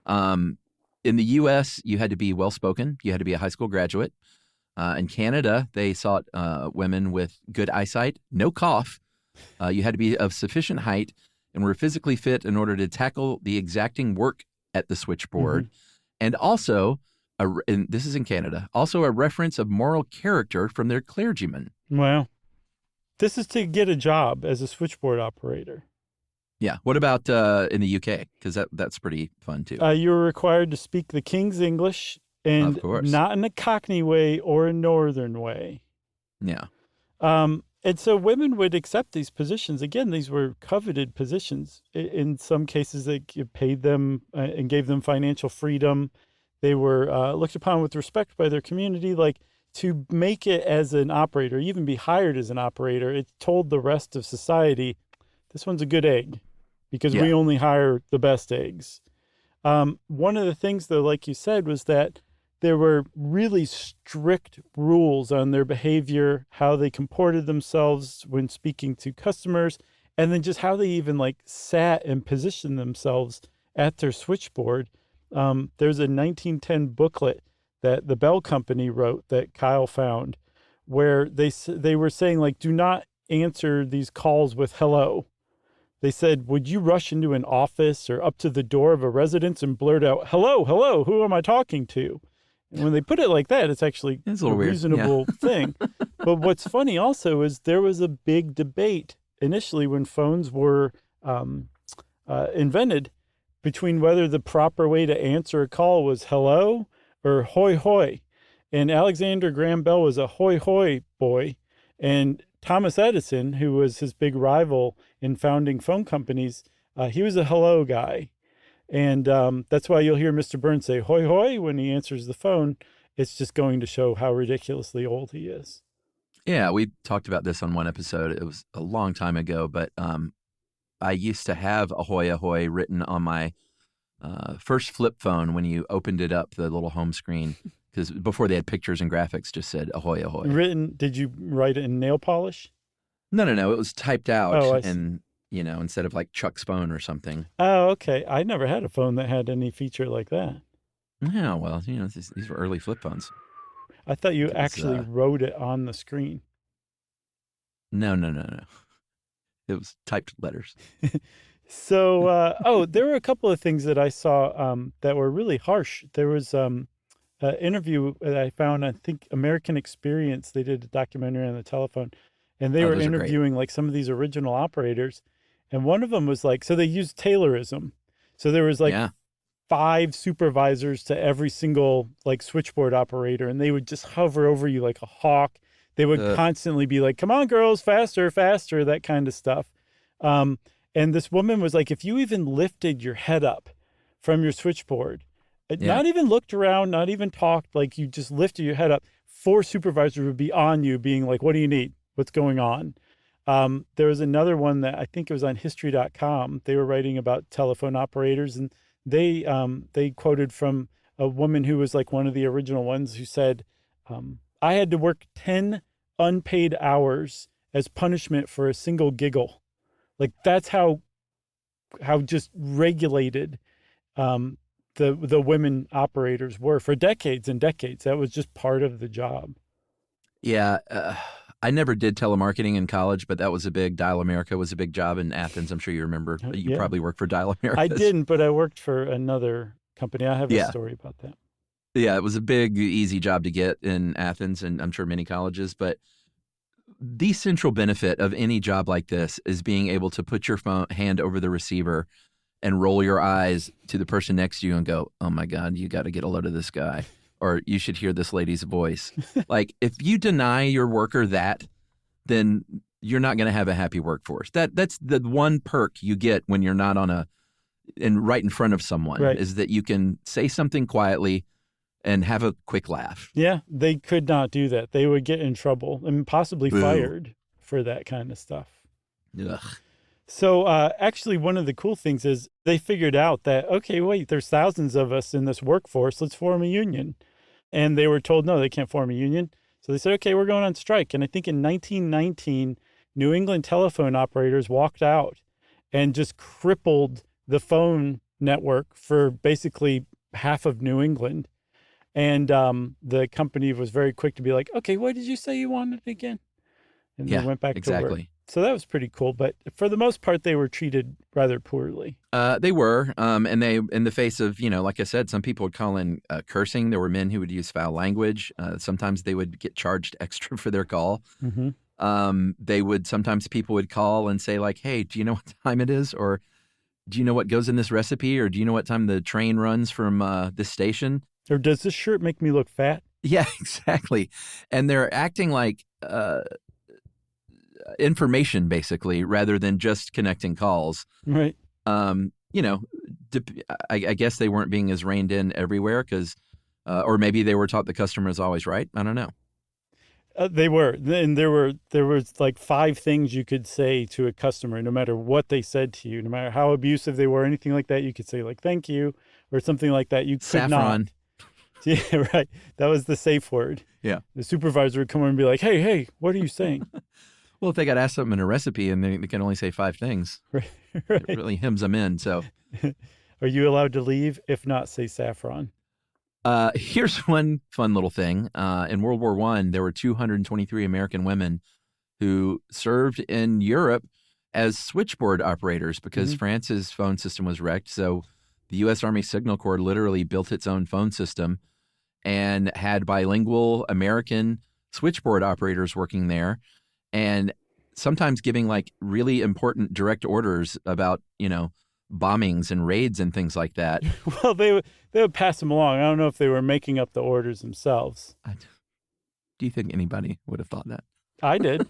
Speaker 7: In the U.S., you had to be well-spoken. You had to be a high school graduate. In Canada, they sought women with good eyesight, no cough. You had to be of sufficient height and were physically fit in order to tackle the exacting work at the switchboard. Mm-hmm. And also, and this is in Canada, also a reference of moral character from their clergyman.
Speaker 2: Well, this is to get a job as a switchboard operator.
Speaker 7: Yeah. What about in the UK? Because that's pretty fun too.
Speaker 2: You were required to speak the King's English, and
Speaker 7: Of course.
Speaker 2: not in a Cockney way or a Northern way.
Speaker 7: Yeah.
Speaker 2: And so women would accept these positions. Again, these were coveted positions. In some cases, they paid them and gave them financial freedom. They were looked upon with respect by their community. Like, to make it as an operator, even be hired as an operator, it told the rest of society, this one's a good egg because we only hire the best eggs. One of the things, though, like you said, was that there were really strict rules on their behavior, how they comported themselves when speaking to customers, and then just how they even like sat and positioned themselves at their switchboard. There's a 1910 booklet that the Bell Company wrote that Kyle found, where they were saying, like, do not answer these calls with hello. They said, would you rush into an office or up to the door of a residence and blurt out, hello, hello, who am I talking to? And when they put it like that, it's actually
Speaker 7: It's a little weird.
Speaker 2: reasonable thing. But what's funny also is there was a big debate initially when phones were invented between whether the proper way to answer a call was hello or hoy hoy. And Alexander Graham Bell was a hoy hoy boy. And Thomas Edison, who was his big rival in founding phone companies, he was a hello guy. And that's why you'll hear Mr. Burns say hoy hoy when he answers the phone. It's just going to show how ridiculously old he is.
Speaker 7: Yeah, we talked about this on one episode. It was a long time ago, but I used to have ahoy ahoy written on my first flip phone when you opened it up, the little home screen, because before they had pictures and graphics, just said ahoy ahoy.
Speaker 2: Written, did you write it in nail polish?
Speaker 7: No. It was typed out,
Speaker 2: Oh, I see.
Speaker 7: and instead of like Chuck's phone or something.
Speaker 2: Oh, okay. I never had a phone that had any feature like that.
Speaker 7: Yeah, well, these were early flip phones.
Speaker 2: I thought you
Speaker 7: Because,
Speaker 2: actually wrote it on the screen.
Speaker 7: No. It was typed letters.
Speaker 2: So, there were a couple of things that I saw that were really harsh. There was an interview that I found, I think American Experience, they did a documentary on the telephone, and they were
Speaker 7: those are great.
Speaker 2: interviewing like some of these original operators. And one of them was like, so they used Taylorism. So there was like 5 supervisors to every single like switchboard operator, and they would just hover over you like a hawk. They would constantly be like, come on, girls, faster, faster, that kind of stuff. And this woman was like, if you even lifted your head up from your switchboard, not even looked around, not even talked, like you just lifted your head up, 4 supervisors would be on you being like, what do you need? What's going on? There was another one that I think it was on history.com. They were writing about telephone operators, and they quoted from a woman who was like one of the original ones who said, I had to work 10 unpaid hours as punishment for a single giggle. Like, that's how just regulated the women operators were for decades and decades. That was just part of the job.
Speaker 7: Yeah, I never did telemarketing in college, but that was a big, Dial America was a big job in Athens. I'm sure you remember. You probably worked for Dial America.
Speaker 2: I didn't, but I worked for another company. I have a story about that.
Speaker 7: Yeah, it was a big, easy job to get in Athens, and I'm sure many colleges. But the central benefit of any job like this is being able to put your hand over the receiver and roll your eyes to the person next to you and go, oh my God, you got to get a load of this guy. Or you should hear this lady's voice. Like, if you deny your worker that, then you're not going to have a happy workforce. That's the one perk you get when you're not right in front of someone, is that you can say something quietly and have a quick laugh.
Speaker 2: Yeah, they could not do that. They would get in trouble and possibly fired for that kind of stuff.
Speaker 7: Ugh.
Speaker 2: So actually, one of the cool things is they figured out that, okay, wait, there's thousands of us in this workforce. Let's form a union. And they were told, no, they can't form a union. So they said, okay, we're going on strike. And I think in 1919, New England telephone operators walked out and just crippled the phone network for basically half of New England. And the company was very quick to be like, okay, what did you say you wanted again? And they went back to work. So that was pretty cool. But for the most part, they were treated rather poorly.
Speaker 7: They were. And they, in the face of, like I said, some people would call in cursing. There were men who would use foul language. Sometimes they would get charged extra for their call.
Speaker 2: Mm-hmm.
Speaker 7: People would call and say like, hey, do you know what time it is? Or do you know what goes in this recipe? Or do you know what time the train runs from this station?
Speaker 2: Or does this shirt make me look fat?
Speaker 7: Yeah, exactly. And they're acting like information, basically, rather than just connecting calls.
Speaker 2: Right.
Speaker 7: I guess they weren't being as reined in everywhere because, or maybe they were taught the customer is always right. I don't know.
Speaker 2: They were. And there was like 5 things you could say to a customer, no matter what they said to you, no matter how abusive they were, anything like that. You could say like, thank you, or something like that. You could
Speaker 7: Saffron.
Speaker 2: not. Yeah, right. That was the safe word.
Speaker 7: Yeah.
Speaker 2: The supervisor would come over and be like, hey, what are you saying?
Speaker 7: Well, if they got asked something in a recipe and they can only say 5 things,
Speaker 2: Right.
Speaker 7: it really hems them in. So,
Speaker 2: Are you allowed to leave? If not, say saffron.
Speaker 7: here's one fun little thing. In World War I, there were 223 American women who served in Europe as switchboard operators because France's phone system was wrecked. So the U.S. Army Signal Corps literally built its own phone system and had bilingual American switchboard operators working there and sometimes giving like really important direct orders about, bombings and raids and things like that.
Speaker 2: Well, they would pass them along. I don't know if they were making up the orders themselves.
Speaker 7: Do you think anybody would have thought that?
Speaker 2: I did.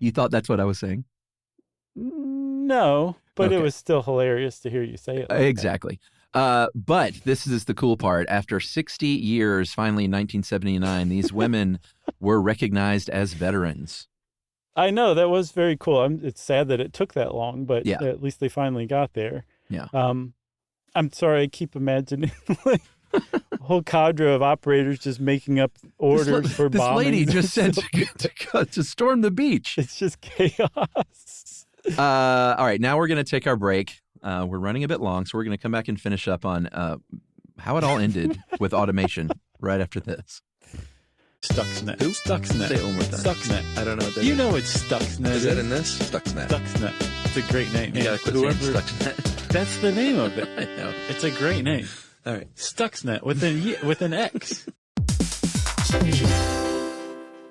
Speaker 7: You thought that's what I was saying?
Speaker 2: No, but
Speaker 7: Okay.
Speaker 2: It was still hilarious to hear you say it. Like
Speaker 7: Exactly. But this is the cool part. After 60 years, finally in 1979, these women were recognized as veterans.
Speaker 2: I know, that was very cool. It's sad that it took that long, but
Speaker 7: Yeah.
Speaker 2: at least they finally got there.
Speaker 7: Yeah.
Speaker 2: I'm sorry, I keep imagining like a whole cadre of operators just making up orders for
Speaker 7: This
Speaker 2: bombings.
Speaker 7: lady just said
Speaker 2: So
Speaker 7: to storm the beach.
Speaker 2: it's just chaos.
Speaker 7: All right, now we're going to take our break. We're running a bit long, so we're going to come back and finish up on how it all ended with automation right after this.
Speaker 8: Stuxnet.
Speaker 5: Who?
Speaker 8: Stuxnet.
Speaker 5: Say it one more time.
Speaker 8: Stuxnet.
Speaker 5: I don't know what that
Speaker 8: You
Speaker 5: is.
Speaker 8: know it's Stuxnet.
Speaker 5: Is that in this? Stuxnet.
Speaker 8: Stuxnet. It's a great name.
Speaker 5: You gotta quit saying Stuxnet.
Speaker 8: That's the name of it.
Speaker 5: I know.
Speaker 8: It's a great name.
Speaker 5: All right.
Speaker 8: Stuxnet with an X.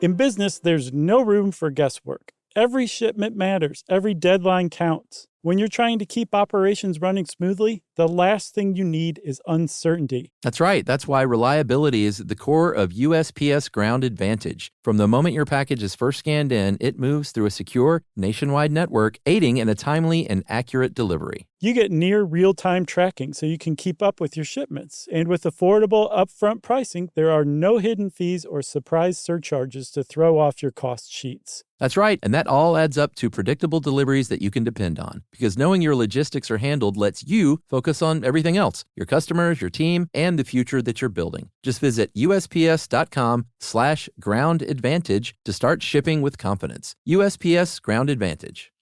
Speaker 2: In business, there's no room for guesswork. Every shipment matters. Every deadline counts. When you're trying to keep operations running smoothly, the last thing you need is uncertainty.
Speaker 7: That's right. That's why reliability is at the core of USPS Ground Advantage. From the moment your package is first scanned in, it moves through a secure, nationwide network, aiding in a timely and accurate delivery.
Speaker 2: You get near real-time tracking so you can keep up with your shipments. And with affordable upfront pricing, there are no hidden fees or surprise surcharges to throw off your cost sheets.
Speaker 7: That's right. And that all adds up to predictable deliveries that you can depend on. Because knowing your logistics are handled lets you focus on everything else, your customers, your team, and the future that you're building. Just visit USPS.com/Ground Advantage to start shipping with confidence. USPS Ground Advantage.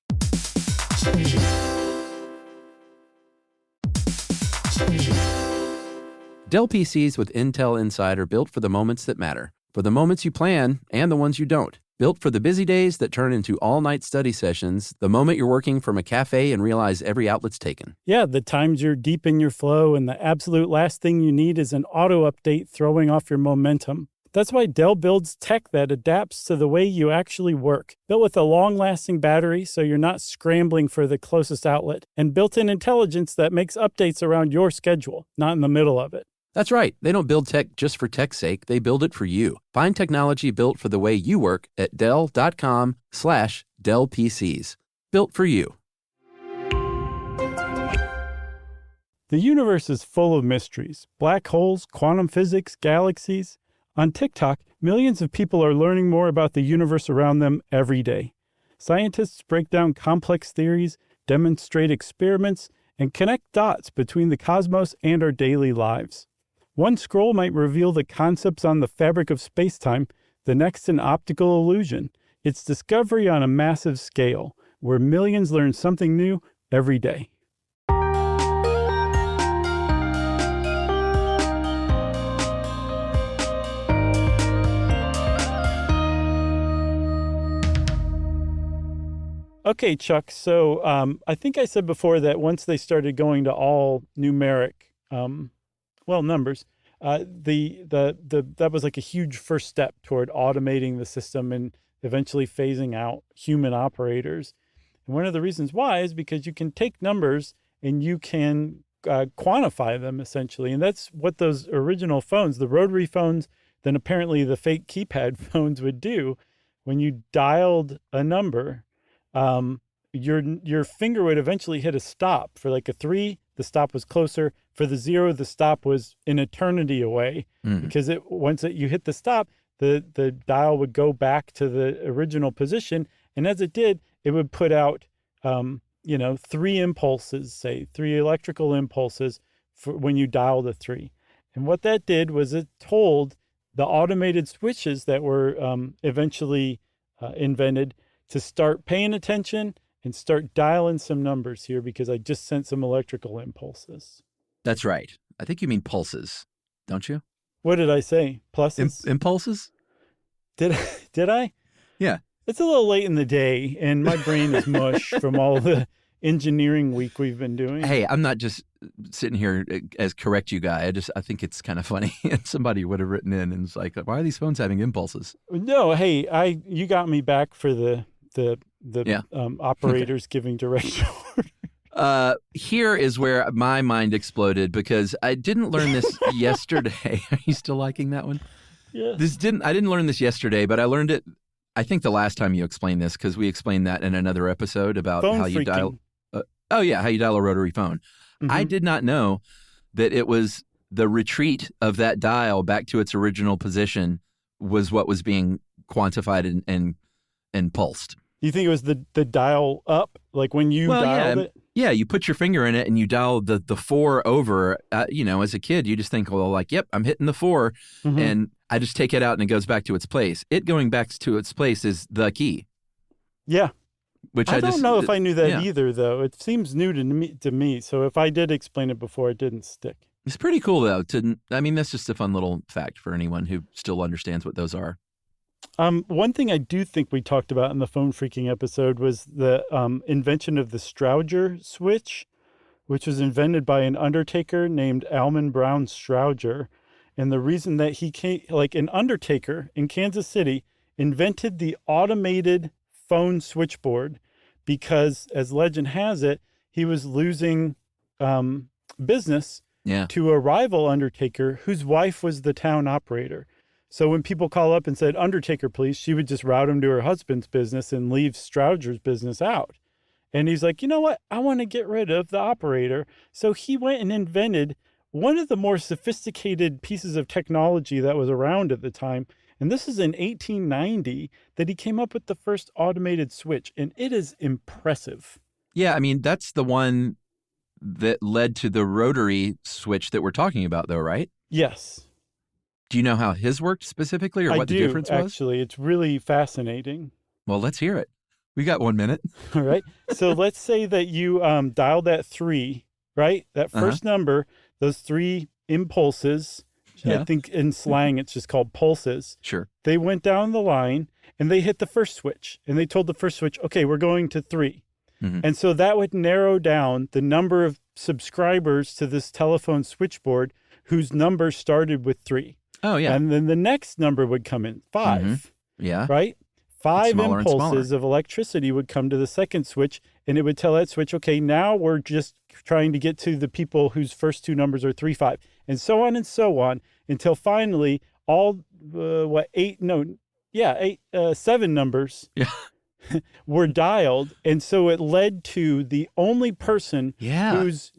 Speaker 7: Dell PCs with Intel Inside are built for the moments that matter, for the moments you plan and the ones you don't. Built for the busy days that turn into all-night study sessions, the moment you're working from a cafe and realize every outlet's taken.
Speaker 2: Yeah, the times you're deep in your flow and the absolute last thing you need is an auto update throwing off your momentum. That's why Dell builds tech that adapts to the way you actually work. Built with a long-lasting battery so you're not scrambling for the closest outlet, and built-in intelligence that makes updates around your schedule, not in the middle of it.
Speaker 7: That's right. They don't build tech just for tech's sake. They build it for you. Find technology built for the way you work at Dell.com/Dell PCs. Built for you.
Speaker 2: The universe is full of mysteries. Black holes, quantum physics, galaxies. On TikTok, millions of people are learning more about the universe around them every day. Scientists break down complex theories, demonstrate experiments, and connect dots between the cosmos and our daily lives. One scroll might reveal the concepts on the fabric of space-time, the next an optical illusion. It's discovery on a massive scale, where millions learn something new every day. Okay, Chuck, so I think I said before that once they started going to all numeric numbers, that was like a huge first step toward automating the system, and eventually phasing out human operators. And one of the reasons why is because you can take numbers and you can quantify them, essentially. And that's what those original phones, the rotary phones, then apparently the fake keypad phones would do. When you dialed a number, your finger would eventually hit a stop. For like a 3, the stop was closer. For the 0, the stop was an eternity away, because once you hit the stop, the dial would go back to the original position. And as it did, it would put out, 3 impulses, say 3 electrical impulses for when you dial the 3. And what that did was it told the automated switches that were eventually invented to start paying attention and start dialing some numbers here, because I just sent some electrical impulses.
Speaker 7: That's right. I think you mean pulses, don't you?
Speaker 2: What did I say? Pluses?
Speaker 7: Impulses?
Speaker 2: Did I?
Speaker 7: Yeah.
Speaker 2: It's a little late in the day, and my brain is mush from all the engineering week we've been doing.
Speaker 7: Hey, I'm not just sitting here as correct you guy. I think it's kind of funny. And somebody would have written in and was like, why are these phones having impulses?
Speaker 2: No, hey, you got me back for the operators giving directional order.
Speaker 7: Here is where my mind exploded, because I didn't learn this yesterday. Are you still liking that one?
Speaker 2: Yeah.
Speaker 7: I didn't learn this yesterday, but I learned it, I think, the last time you explained this, because we explained that in another episode about
Speaker 2: Phone
Speaker 7: how you
Speaker 2: freaking.
Speaker 7: dial. How you dial a rotary phone.
Speaker 2: Mm-hmm.
Speaker 7: I did not know that it was the retreat of that dial back to its original position was what was being quantified and pulsed.
Speaker 2: You think it was the dial up, like when you dialed it?
Speaker 7: Yeah, you put your finger in it and you dial the 4 over. As a kid, you just think, well, like, yep, I'm hitting the 4, and I just take it out and it goes back to its place. It going back to its place is the key.
Speaker 2: Yeah.
Speaker 7: Which
Speaker 2: I don't know if I knew that either, though. It seems new to me. So if I did explain it before, it didn't stick.
Speaker 7: It's pretty cool, though. That's just a fun little fact for anyone who still understands what those are.
Speaker 2: One thing I do think we talked about in the phone freaking episode was the invention of the Strowger switch, which was invented by an undertaker named Almon Brown Strowger. And the reason that he came, like an undertaker in Kansas City, invented the automated phone switchboard because, as legend has it, he was losing business to a rival undertaker whose wife was the town operator. So when people call up and said, "Undertaker, please," she would just route him to her husband's business and leave Strowger's business out. And he's like, you know what? I want to get rid of the operator. So he went and invented one of the more sophisticated pieces of technology that was around at the time. And this is in 1890 that he came up with the first automated switch. And it is impressive.
Speaker 7: Yeah, I mean, that's the one that led to the rotary switch that we're talking about, though, right?
Speaker 2: Yes.
Speaker 7: Do you know how his worked specifically, or what the difference was?
Speaker 2: Actually, it's really fascinating.
Speaker 7: Well, let's hear it. We got 1 minute.
Speaker 2: All right. So let's say that you dialed that 3, right? That first number, those 3 impulses, I think in slang it's just called pulses.
Speaker 7: Sure.
Speaker 2: They went down the line and they hit the first switch, and they told the first switch, okay, we're going to 3. And so that would narrow down the number of subscribers to this telephone switchboard whose number started with 3.
Speaker 7: Oh, yeah.
Speaker 2: And then the next number would come in, 5.
Speaker 7: Yeah.
Speaker 2: Right? 5
Speaker 7: smaller
Speaker 2: impulses of electricity would come to the second switch, and it would tell that switch, okay, now we're just trying to get to the people whose first 2 numbers are 3, 5, and so on, until finally all, 7 numbers were dialed. And so it led to the only person whose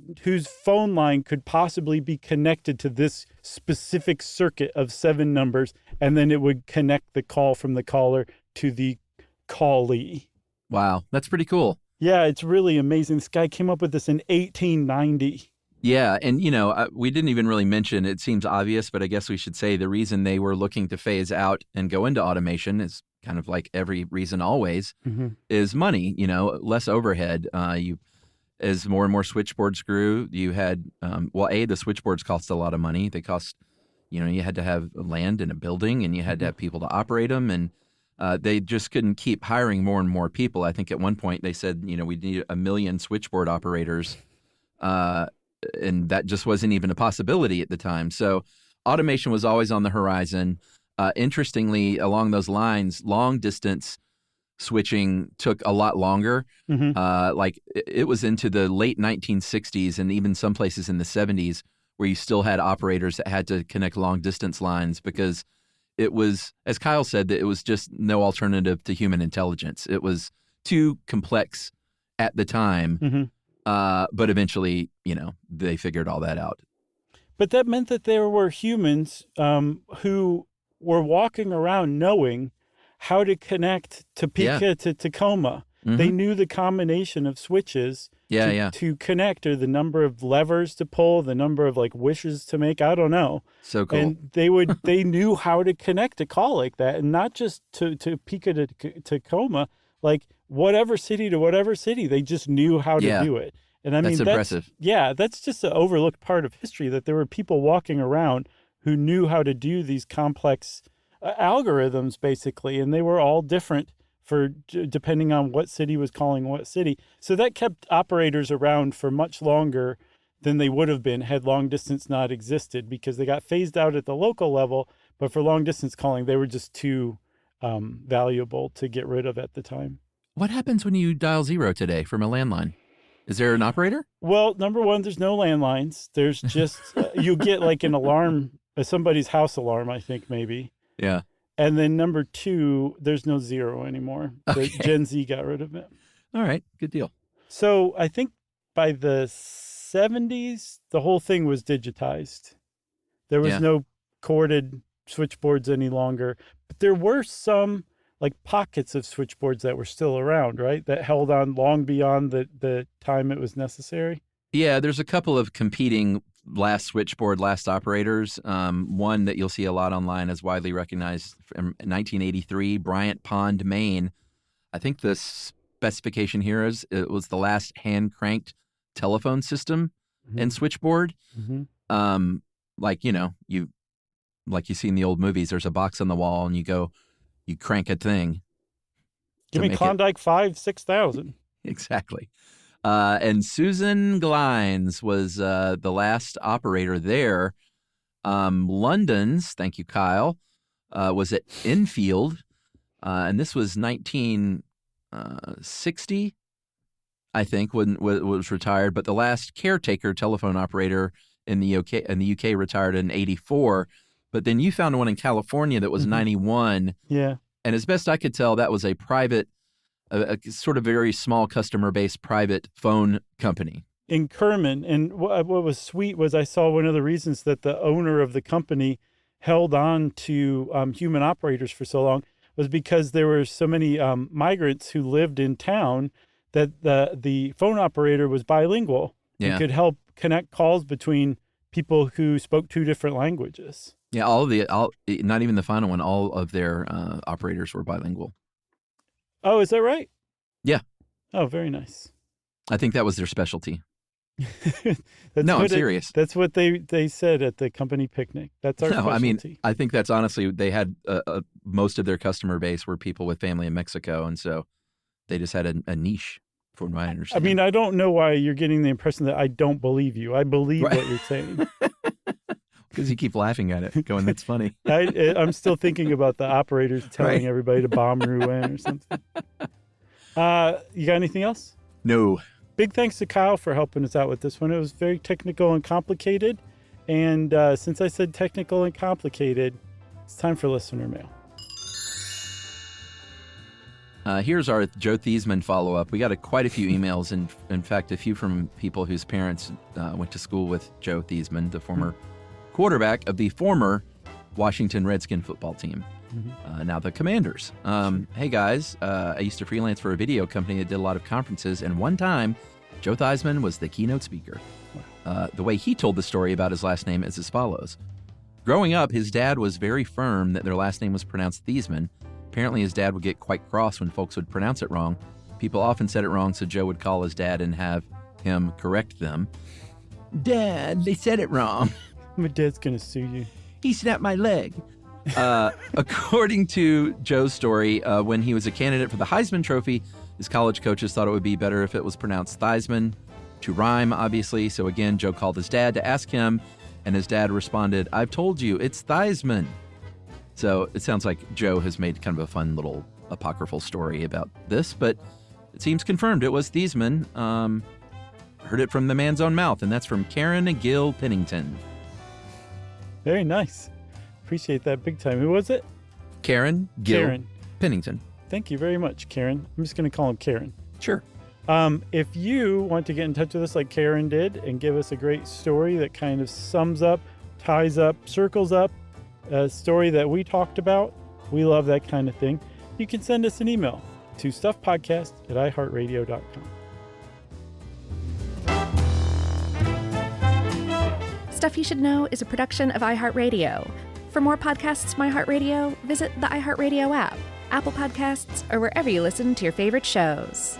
Speaker 2: phone line could possibly be connected to this specific circuit of 7 numbers. And then it would connect the call from the caller to the callee.
Speaker 7: Wow. That's pretty cool.
Speaker 2: Yeah, it's really amazing. This guy came up with this in 1890.
Speaker 7: Yeah. And, we didn't even really mention, it seems obvious, but I guess we should say the reason they were looking to phase out and go into automation is kind of like every reason always, is money, less overhead. As more and more switchboards grew, you had, the switchboards cost a lot of money. They cost, you had to have land and a building, and you had to have people to operate them. And they just couldn't keep hiring more and more people. I think at one point they said, we need 1 million switchboard operators. And that just wasn't even a possibility at the time. So automation was always on the horizon. Interestingly, along those lines, long distance switching took a lot longer. Like it was into the late 1960s and even some places in the 70s where you still had operators that had to connect long distance lines because it was, as Kyle said, that it was just no alternative to human intelligence. It was too complex at the time. But eventually, they figured all that out.
Speaker 2: But that meant that there were humans who were walking around knowing how to connect Topeka to Tacoma. They knew the combination of switches to connect, or the number of levers to pull, the number of like wishes to make. I don't know.
Speaker 7: So cool.
Speaker 2: And they knew how to connect a call like that, and not just to Topeka to Tacoma, like whatever city to whatever city. They just knew how to do it. And I mean,
Speaker 7: that's impressive.
Speaker 2: That's just an overlooked part of history, that there were people walking around who knew how to do these complex algorithms, basically, and they were all different for depending on what city was calling what city. So that kept operators around for much longer than they would have been had long distance not existed, because they got phased out at the local level, but for long distance calling, they were just too valuable to get rid of at the time.
Speaker 7: What happens when you dial 0 today from a landline? Is there an operator?
Speaker 2: Well, number one, there's no landlines. There's just, you get like an alarm, somebody's house alarm, I think maybe.
Speaker 7: Yeah.
Speaker 2: And then number two, there's no 0 anymore.
Speaker 7: Okay.
Speaker 2: Gen Z got rid of it.
Speaker 7: All right. Good deal.
Speaker 2: So I think by the 70s, the whole thing was digitized. There was no corded switchboards any longer. But there were some like pockets of switchboards that were still around, right? That held on long beyond the time it was necessary.
Speaker 7: Yeah, there's a couple of competing last switchboard, last operators. One that you'll see a lot online is widely recognized from 1983, Bryant Pond, Maine. I think the specification here is it was the last hand-cranked telephone system and switchboard. Like, like you see in the old movies, there's a box on the wall and you crank a thing.
Speaker 2: Give me Klondike 5-6000.
Speaker 7: Exactly. And Susan Glines was the last operator there. London's, thank you, Kyle, was at Enfield, and this was 1960, I think, when it was retired. But the last caretaker telephone operator in the UK retired in 84. But then you found one in California that was 91.
Speaker 2: Yeah.
Speaker 7: And as best I could tell, that was a private, a sort of very small customer-based private phone company.
Speaker 2: In Kerman. And what was sweet was I saw one of the reasons that the owner of the company held on to human operators for so long was because there were so many migrants who lived in town that the phone operator was bilingual and could help connect calls between people who spoke two different languages.
Speaker 7: Yeah, not even the final one, all of their operators were bilingual.
Speaker 2: Oh, is that right?
Speaker 7: Yeah.
Speaker 2: Oh, very nice.
Speaker 7: I think that was their specialty.
Speaker 2: No,
Speaker 7: I'm serious.
Speaker 2: That's what they said at the company picnic. That's our specialty.
Speaker 7: I mean, I think that's honestly, they had most of their customer base were people with family in Mexico, and so they just had a niche, from what I understand.
Speaker 2: I mean, I don't know why you're getting the impression that I don't believe you. I believe what you're saying.
Speaker 7: Because you keep laughing at it, going, that's funny.
Speaker 2: I'm still thinking about the operators telling everybody to bomb Rouen or something. You got anything else?
Speaker 7: No.
Speaker 2: Big thanks to Kyle for helping us out with this one. It was very technical and complicated. And since I said technical and complicated, it's time for listener mail.
Speaker 7: Here's our Joe Thiesman follow-up. We got quite a few emails, and in fact, a few from people whose parents went to school with Joe Thiesman, the former quarterback of the former Washington Redskin football team, now the Commanders. Hey guys, I used to freelance for a video company that did a lot of conferences, and one time Joe Theismann was the keynote speaker. The way he told the story about his last name is as follows. Growing up, his dad was very firm that their last name was pronounced Thiesman. Apparently his dad would get quite cross when folks would pronounce it wrong. People often said it wrong, so Joe would call his dad and have him correct them. Dad, they said it wrong.
Speaker 2: My dad's going to sue you.
Speaker 7: He snapped my leg. According to Joe's story, when he was a candidate for the Heisman Trophy, his college coaches thought it would be better if it was pronounced Theismann, to rhyme, obviously. So again, Joe called his dad to ask him, and his dad responded, I've told you, it's Theismann. So it sounds like Joe has made kind of a fun little apocryphal story about this, but it seems confirmed it was Thiesman. Heard it from the man's own mouth, and that's from Karen and Gil Pennington.
Speaker 2: Very nice. Appreciate that big time. Who was it?
Speaker 7: Karen Gil Pennington.
Speaker 2: Thank you very much, Karen. I'm just going to call him Karen.
Speaker 7: Sure.
Speaker 2: If you want to get in touch with us like Karen did and give us a great story that kind of sums up, ties up, circles up a story that we talked about, we love that kind of thing, you can send us an email to stuffpodcast@iheartradio.com.
Speaker 4: Stuff You Should Know is a production of iHeartRadio. For more podcasts from iHeartRadio, visit the iHeartRadio app, Apple Podcasts, or wherever you listen to your favorite shows.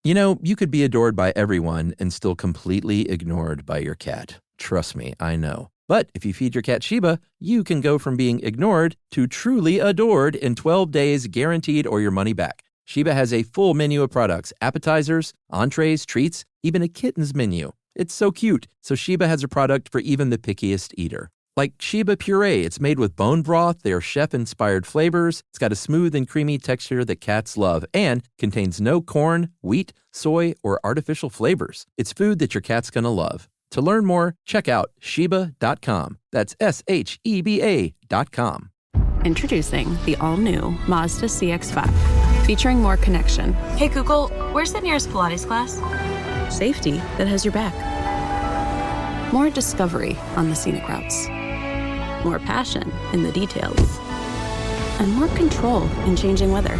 Speaker 7: You know, you could be adored by everyone and still completely ignored by your cat. Trust me, I know. But if you feed your cat Sheba, you can go from being ignored to truly adored in 12 days, guaranteed, or your money back. Sheba has a full menu of products, appetizers, entrees, treats, even a kitten's menu. It's so cute, so Sheba has a product for even the pickiest eater. Like Sheba Puree, it's made with bone broth, they are chef-inspired flavors, it's got a smooth and creamy texture that cats love, and contains no corn, wheat, soy, or artificial flavors. It's food that your cat's gonna love. To learn more, check out Sheba.com. That's SHEBA.com.
Speaker 9: Introducing the all-new Mazda CX-5, featuring more connection.
Speaker 10: Hey Google, where's the nearest Pilates class?
Speaker 9: Safety that has your back. More discovery on the scenic routes. More passion in the details. And more control in changing weather.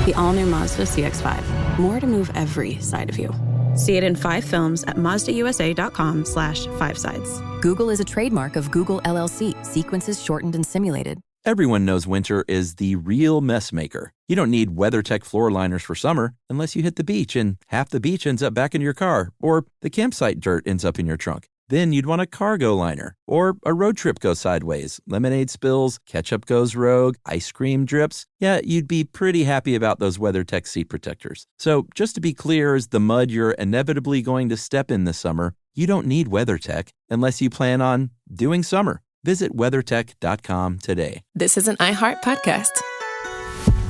Speaker 9: The all-new Mazda CX-5. More to move every side of you. See it in 5 films at MazdaUSA.com/5sides.
Speaker 11: Google is a trademark of Google LLC. Sequences shortened and simulated.
Speaker 7: Everyone knows winter is the real mess maker. You don't need WeatherTech floor liners for summer unless you hit the beach and half the beach ends up back in your car, or the campsite dirt ends up in your trunk. Then you'd want a cargo liner, or a road trip goes sideways, lemonade spills, ketchup goes rogue, ice cream drips. Yeah, you'd be pretty happy about those WeatherTech seat protectors. So just to be clear, as the mud you're inevitably going to step in this summer, you don't need WeatherTech unless you plan on doing summer. Visit WeatherTech.com today.
Speaker 1: This is an iHeart podcast.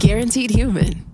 Speaker 1: Guaranteed human.